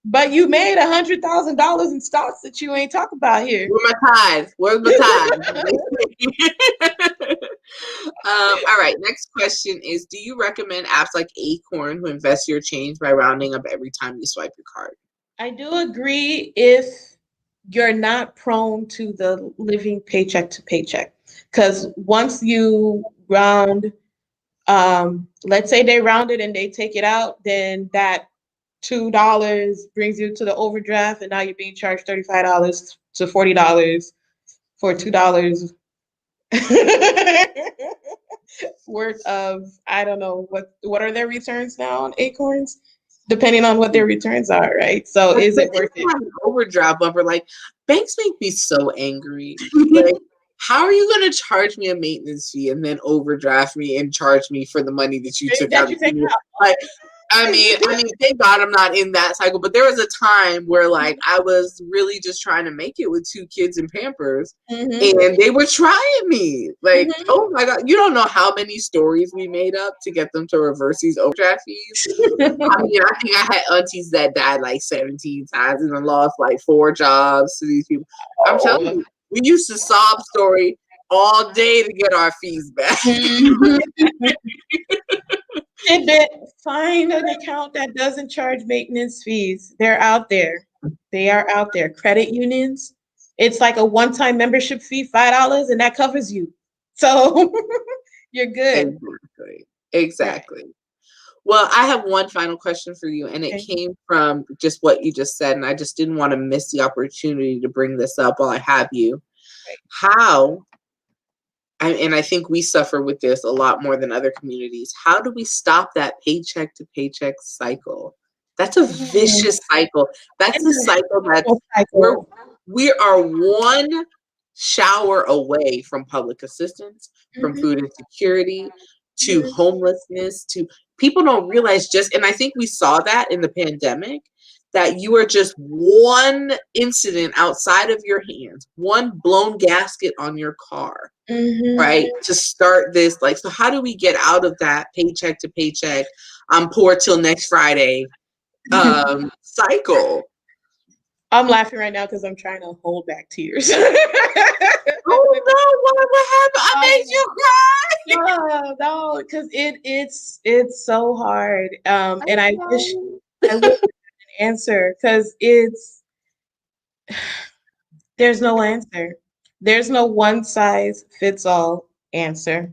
but you made $100,000 in stocks that you ain't talking about here.
Where's my tithe? All right. Next question is, do you recommend apps like Acorn who invest your change by rounding up every time you swipe your card?
I do agree if you're not prone to the living paycheck to paycheck. Because once you round, let's say they round it and they take it out, then that $2 brings you to the overdraft, and now you're being charged $35 to $40 for $2 worth of, I don't know, what are their returns now on Acorns? Depending on what their returns are, right? So is it worth it?
Overdraft bumper, like, banks make me so angry. Like, how are you going to charge me a maintenance fee and then overdraft me and charge me for the money that you took out? Like, I mean, thank God I'm not in that cycle. But there was a time where, like, I was really just trying to make it with 2 kids in Pampers, and they were trying me. Like, oh my God, you don't know how many stories we made up to get them to reverse these overdraft fees. I mean, I think I had aunties that died like 17 times and then lost like 4 jobs to these people. I'm telling you, we used to sob story all day to get our fees back.
Tidbit, find an account that doesn't charge maintenance fees. They're out there. They are out there. Credit unions, it's like a one-time membership fee, $5, and that covers you. So you're good.
Exactly.
Right.
Exactly. Well, I have one final question for you, and it
Okay.
came from just what you just said, and I just didn't want to miss the opportunity to bring this up while I have you. How, and I think we suffer with this a lot more than other communities, how do we stop that paycheck to paycheck cycle? That's a
Mm.
vicious cycle. That's a
It's a
cycle that's,
horrible cycle.
we are one shower away from public assistance, from
Mhm,
food insecurity, to
mhm,
homelessness, to people don't realize just, and I think we saw that in the pandemic, that you are just one incident outside of your hands, one blown gasket on your car,
mhm.
right? To start this, like, so how do we get out of that paycheck to paycheck, I'm poor till next Friday cycle?
I'm laughing right now because I'm trying to hold back tears.
Oh no, what happened? I made
Um,
you cry.
no, because it's so hard.
I
And
know.
I wish I had an answer because there's no answer. There's no one size fits all answer.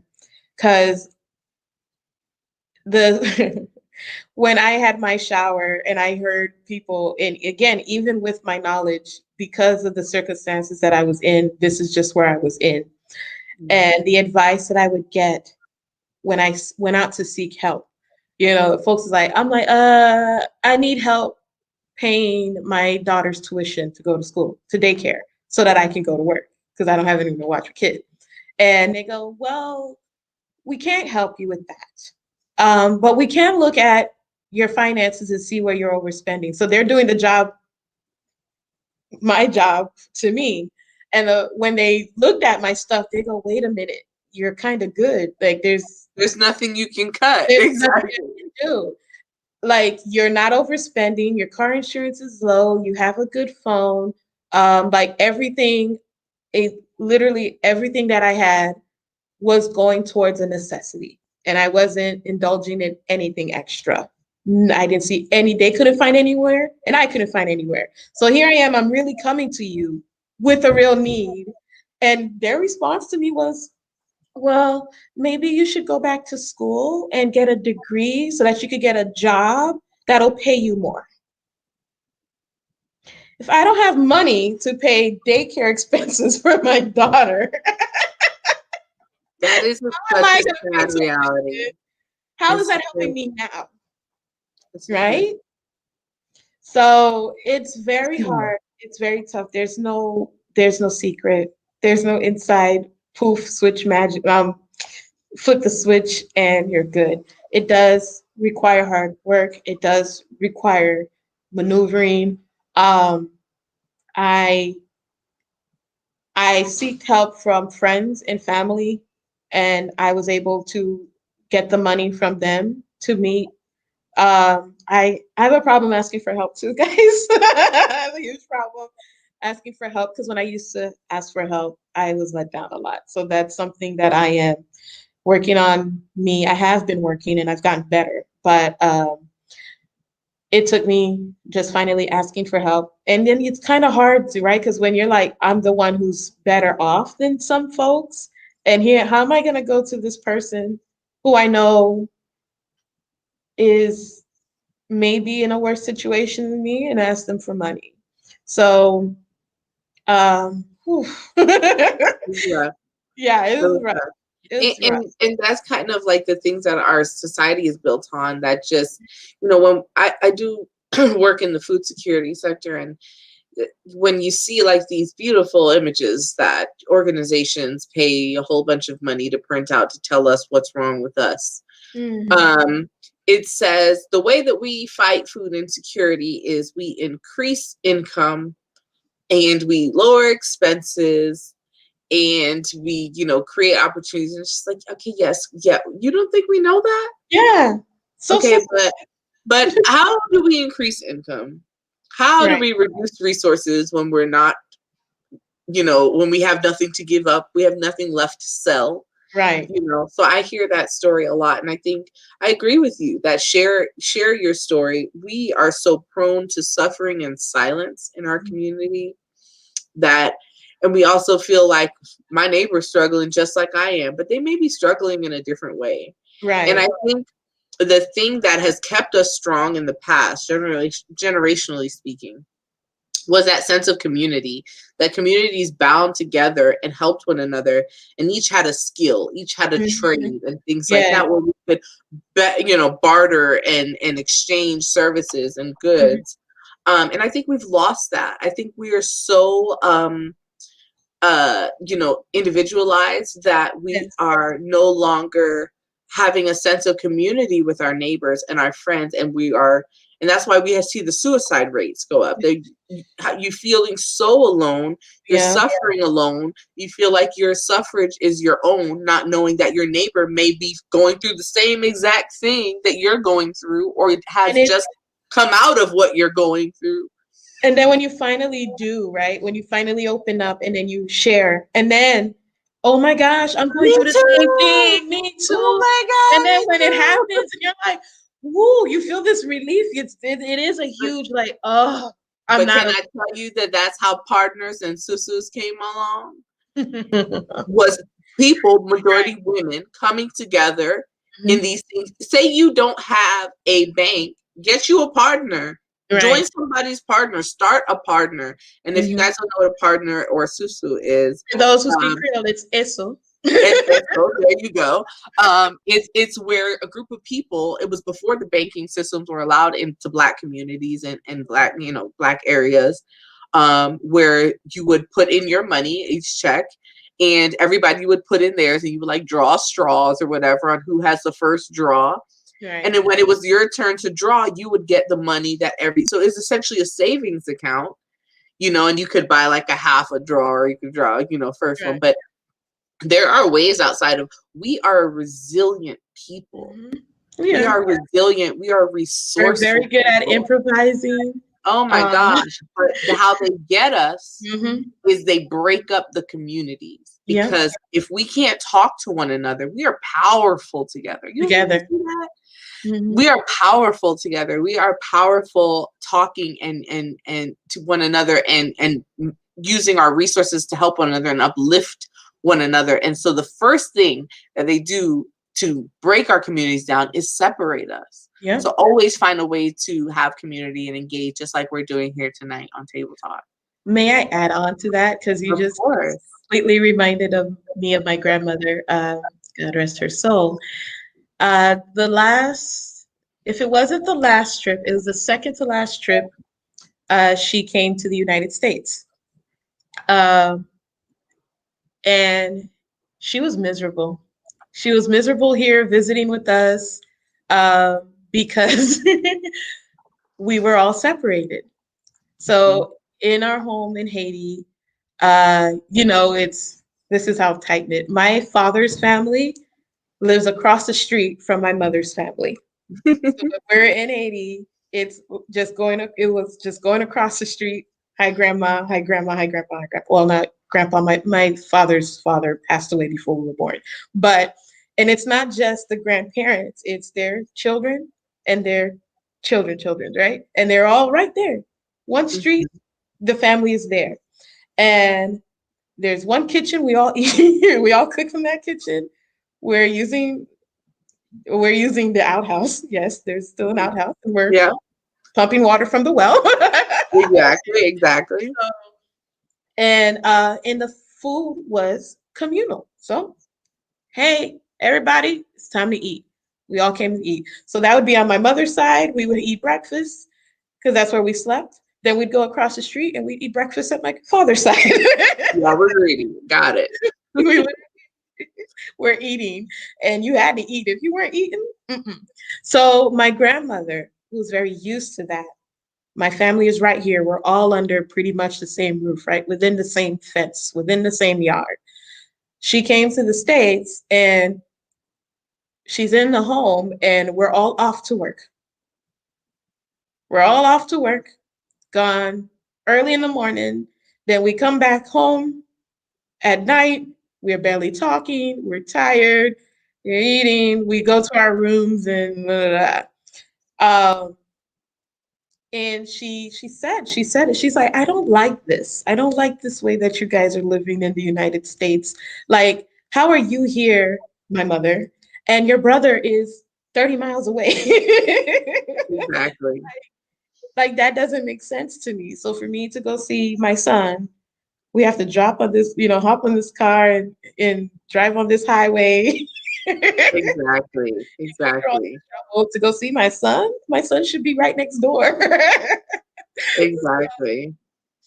Because the when I had my shower and I heard people, and again, even with my knowledge, because of the circumstances that I was in, this is just where I was in. And the advice that I would get when went out to seek help, folks is like, I'm like, I need help paying my daughter's tuition to go to school, to daycare, so that I can go to work because I don't have anyone to watch a kid. And they go, well, we can't help you with that. But we can look at your finances and see where you're overspending. So they're doing the job, my job to me. And when they looked at my stuff, they go, wait a minute, you're kind of good. Like
There's nothing you can cut.
there's nothing
Exactly.
you can do. Like you're not overspending, your car insurance is low, you have a good phone. Like everything, literally everything that I had was going towards a necessity. And I wasn't indulging in anything extra. I didn't see they couldn't find anywhere, and I couldn't find anywhere. So here I am, I'm really coming to you with a real need. And their response to me was, well, maybe you should go back to school and get a degree so that you could get a job that'll pay you more. If I don't have money to pay daycare expenses for my daughter,
That is
how am
such
I
a
going to pay
sad reality.
tuition? How is
It's
that helping
true.
me now?
It's true.
Right? So it's very hard. It's very tough. There's no secret. There's no inside poof switch magic. Flip the switch and you're good. It does require hard work. It does require maneuvering. Um, I I seeked help from friends and family, and I was able to get the money from them to meet. I have a problem asking for help too, guys. I have a huge problem asking for help because when I used to ask for help, I was let down a lot. So that's something that I am working on me. I have been working and I've gotten better, but it took me just finally asking for help. And then it's kind of hard to, right? Because when you're like, I'm the one who's better off than some folks, and here, how am I going to go to this person who I know is maybe in a worse situation than me and ask them for money? So, whew.
Yeah.
Yeah, it was
Really
rough.
tough.
It
And,
was rough.
and that's kind of like the things that our society is built on, that just, when I do work in the food security sector, and when you see like these beautiful images that organizations pay a whole bunch of money to print out to tell us what's wrong with us,
Mhm.
it says the way that we fight food insecurity is we increase income and we lower expenses and we, create opportunities. And it's just like, okay, yes, yeah, you don't think we know that?
Yeah. So
Okay,
simple.
but how do we increase income? How do
Right.
we reduce resources when we're not, when we have nothing to give up, we have nothing left to sell?
Right.
So I hear that story a lot, and I think I agree with you that share your story. We are so prone to suffering and silence in our community that, and we also feel like my neighbor's struggling just like I am, but they may be struggling in a different way. And
Right.
I think the thing that has kept us strong in the past, generationally speaking, was that sense of community, that communities bound together and helped one another, and each had a skill, each had a trade and things like
Yeah.
that, where we could barter and exchange services and goods. And I think we've lost that. I think we are so individualized that we
Yes.
are no longer having a sense of community with our neighbors and our friends, and that's why we see the suicide rates go up. You feeling so alone, you're
Yeah.
suffering alone, you feel like your suffrage is your own, not knowing that your neighbor may be going through the same exact thing that you're going through, or it has just come out of what you're going through.
And then when you finally do, right? When you finally open up and then you share, and then, oh my gosh, I'm going
Me
through the same
too.
thing. Me
Oh
too.
my
And
God,
then
me
when it
too.
happens, and you're like, woo, you feel this relief. It is a huge like, oh, I'm
But
not
can I tell you that that's how partners and susus came along?
a
Was people,
right.
majority women, coming together in
Mhm.
these things. Say you don't have a bank, get you a partner. Join
Right.
somebody's partner, start a partner. And if you
Mhm.
guys don't know what a partner or a susu is,
For those who speak
um,
Creole, it's eso.
so there you go. It's where a group of people. It was before the banking systems were allowed into Black communities and Black areas, where you would put in your money each check, and everybody would put in theirs, and you would like draw straws or whatever on who has the first draw.
Right.
And then when it was your turn to draw, you would get the money so it's essentially a savings account, and you could buy like a half a draw, or you could draw, first one.
Right.
But there are ways outside of, we are a resilient people. We
Yeah.
are resilient. We are
We're
resourceful
very good at
people.
improvising.
Oh my
Um,
gosh. But how they get us
mhm.
is they break up the communities.
Yeah.
Because if we can't talk to one another, we are powerful together. You ever
Together.
see that?
Mhm.
We are powerful together. We are powerful talking and to one another, and using our resources to help one another and uplift one another. And so the first thing that they do to break our communities down is separate us.
Yeah.
So always find a way to have community and engage, just like we're doing here tonight on Table Talk.
May I add on to that? Because you
Of
just
course.
completely reminded of me of my grandmother, God rest her soul. If it wasn't the last trip, it was the second to last trip. She came to the United States, um, and she was miserable. She was miserable here visiting with us because we were all separated. So in our home in Haiti, this is how tight knit. My father's family lives across the street from my mother's family. So if we're in Haiti, it was just going across the street. Hi grandma, hi grandma, hi grandpa, hi grandpa. Well, not grandpa, my father's father passed away before we were born. And it's not just the grandparents, it's their children and their children, right? And they're all right there. One street, the family is there. And there's one kitchen we all eat, we all cook from that kitchen. We're using we're using the outhouse. Yes, there's still an outhouse, and we're
Yeah,
pumping water from the well.
exactly.
And the food was communal. So, hey, everybody, it's time to eat. We all came to eat. So that would be on my mother's side. We would eat breakfast because that's where we slept. Then we'd go across the street and we'd eat breakfast at my father's side.
Yeah, we're ready. Got it.
we would, we're eating, and you had to eat. If you weren't eating, mm-mm. So my grandmother, who was very used to that, my family is right here. We're all under pretty much the same roof, right? Within the same fence, within the same yard. She came to the States and she's in the home, and we're all off to work. We're all off to work, gone early in the morning. Then we come back home at night. we're barely talking, we're tired, we're eating, we go to our rooms and blah, blah, blah. And she said it. She's like, I don't like this. I don't like this way that you guys are living in the United States. Like, how are you here, my mother, and your brother is 30 miles away?
Exactly.
Like that doesn't make sense to me. So for me to go see my son, we have to drop on this, hop on this car and drive on this highway.
Exactly. Exactly.
To go see my son. My son should be right next door.
Exactly.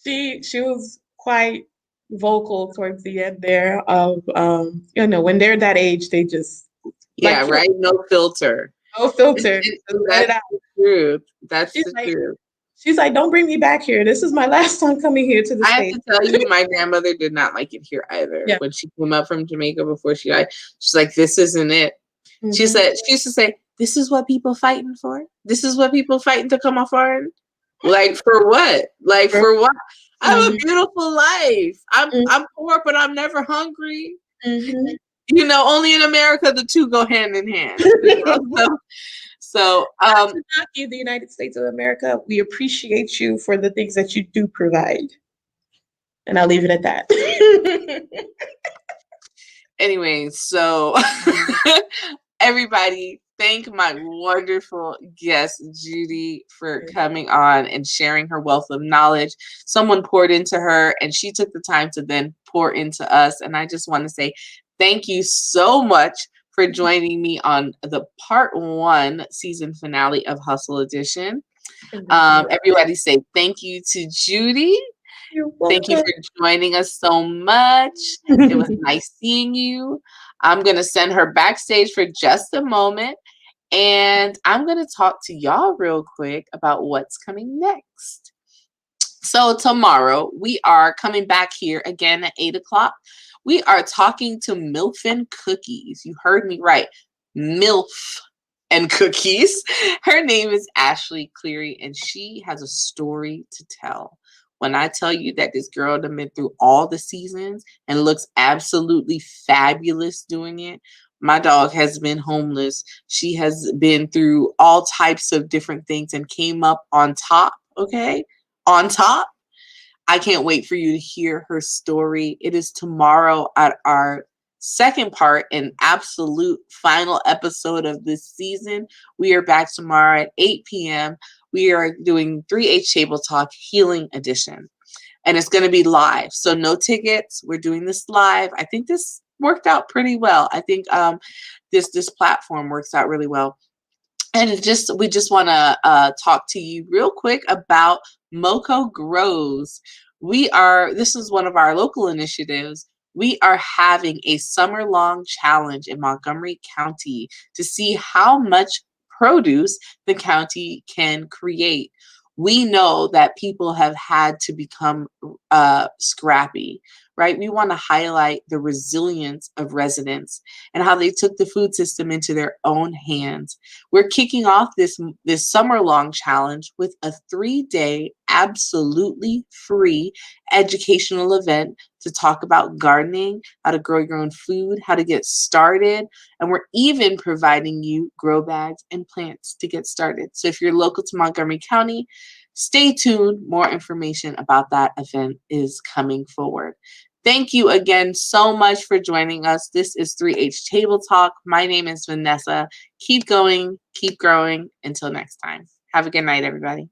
She was quite vocal towards the end there of when they're that age, they just
Yeah,
like
right. No filter.
no filter. Just let it
That's
out.
the truth. That's
She's
the
like,
truth.
she's like, don't bring me back here. This is my last time coming here to the
I have
States.
to tell you, my grandmother did not like it here either.
Yeah.
When she came up from Jamaica before she died, she's like, "This isn't it."
Mm-hmm.
She used to say, "This is what people fighting for. This is what people fighting to come off foreign. Like for what? Like for what? I have a beautiful life. I'm poor, but I'm never hungry.
Mm-hmm.
Only in America the two go hand in hand." So,
not to knock you, the United States of America, we appreciate you for the things that you do provide. And I'll leave it at that.
Anyway, so everybody, thank my wonderful guest, Judy, for coming on and sharing her wealth of knowledge. Someone poured into her and she took the time to then pour into us. And I just want to say thank you so much for joining me on the part 1 season finale of Hustle Edition. Everybody say thank you to Judy. Thank you for joining us so much. It was nice seeing you. I'm going to send her backstage for just a moment. And I'm going to talk to y'all real quick about what's coming next. So tomorrow we are coming back here again at 8 o'clock. We are talking to MILF and Cookies. You heard me right. MILF and Cookies. Her name is Ashley Cleary, and she has a story to tell. When I tell you that this girl has been through all the seasons and looks absolutely fabulous doing it, my dog has been homeless. She has been through all types of different things and came up on top, okay? On top. I can't wait for you to hear her story. It is tomorrow at our second part and absolute final episode of this season. We are back tomorrow at 8 p.m. We are doing 3H Table Talk Healing Edition. And it's going to be live. So no tickets. We're doing this live. I think this worked out pretty well. I think this platform works out really well. And we just want to talk to you real quick about Moco Grows. This is one of our local initiatives. We are having a summer-long challenge in Montgomery County to see how much produce the county can create. We know that people have had to become scrappy, right? We want to highlight the resilience of residents and how they took the food system into their own hands. We're kicking off this summer-long challenge with a 3-day, absolutely free educational event to talk about gardening, how to grow your own food, how to get started. And we're even providing you grow bags and plants to get started. So if you're local to Montgomery County, stay tuned. More information about that event is coming forward. Thank you again so much for joining us. This is 3H Table Talk. My name is Vanessa. Keep going, keep growing. Until next time. Have a good night, everybody.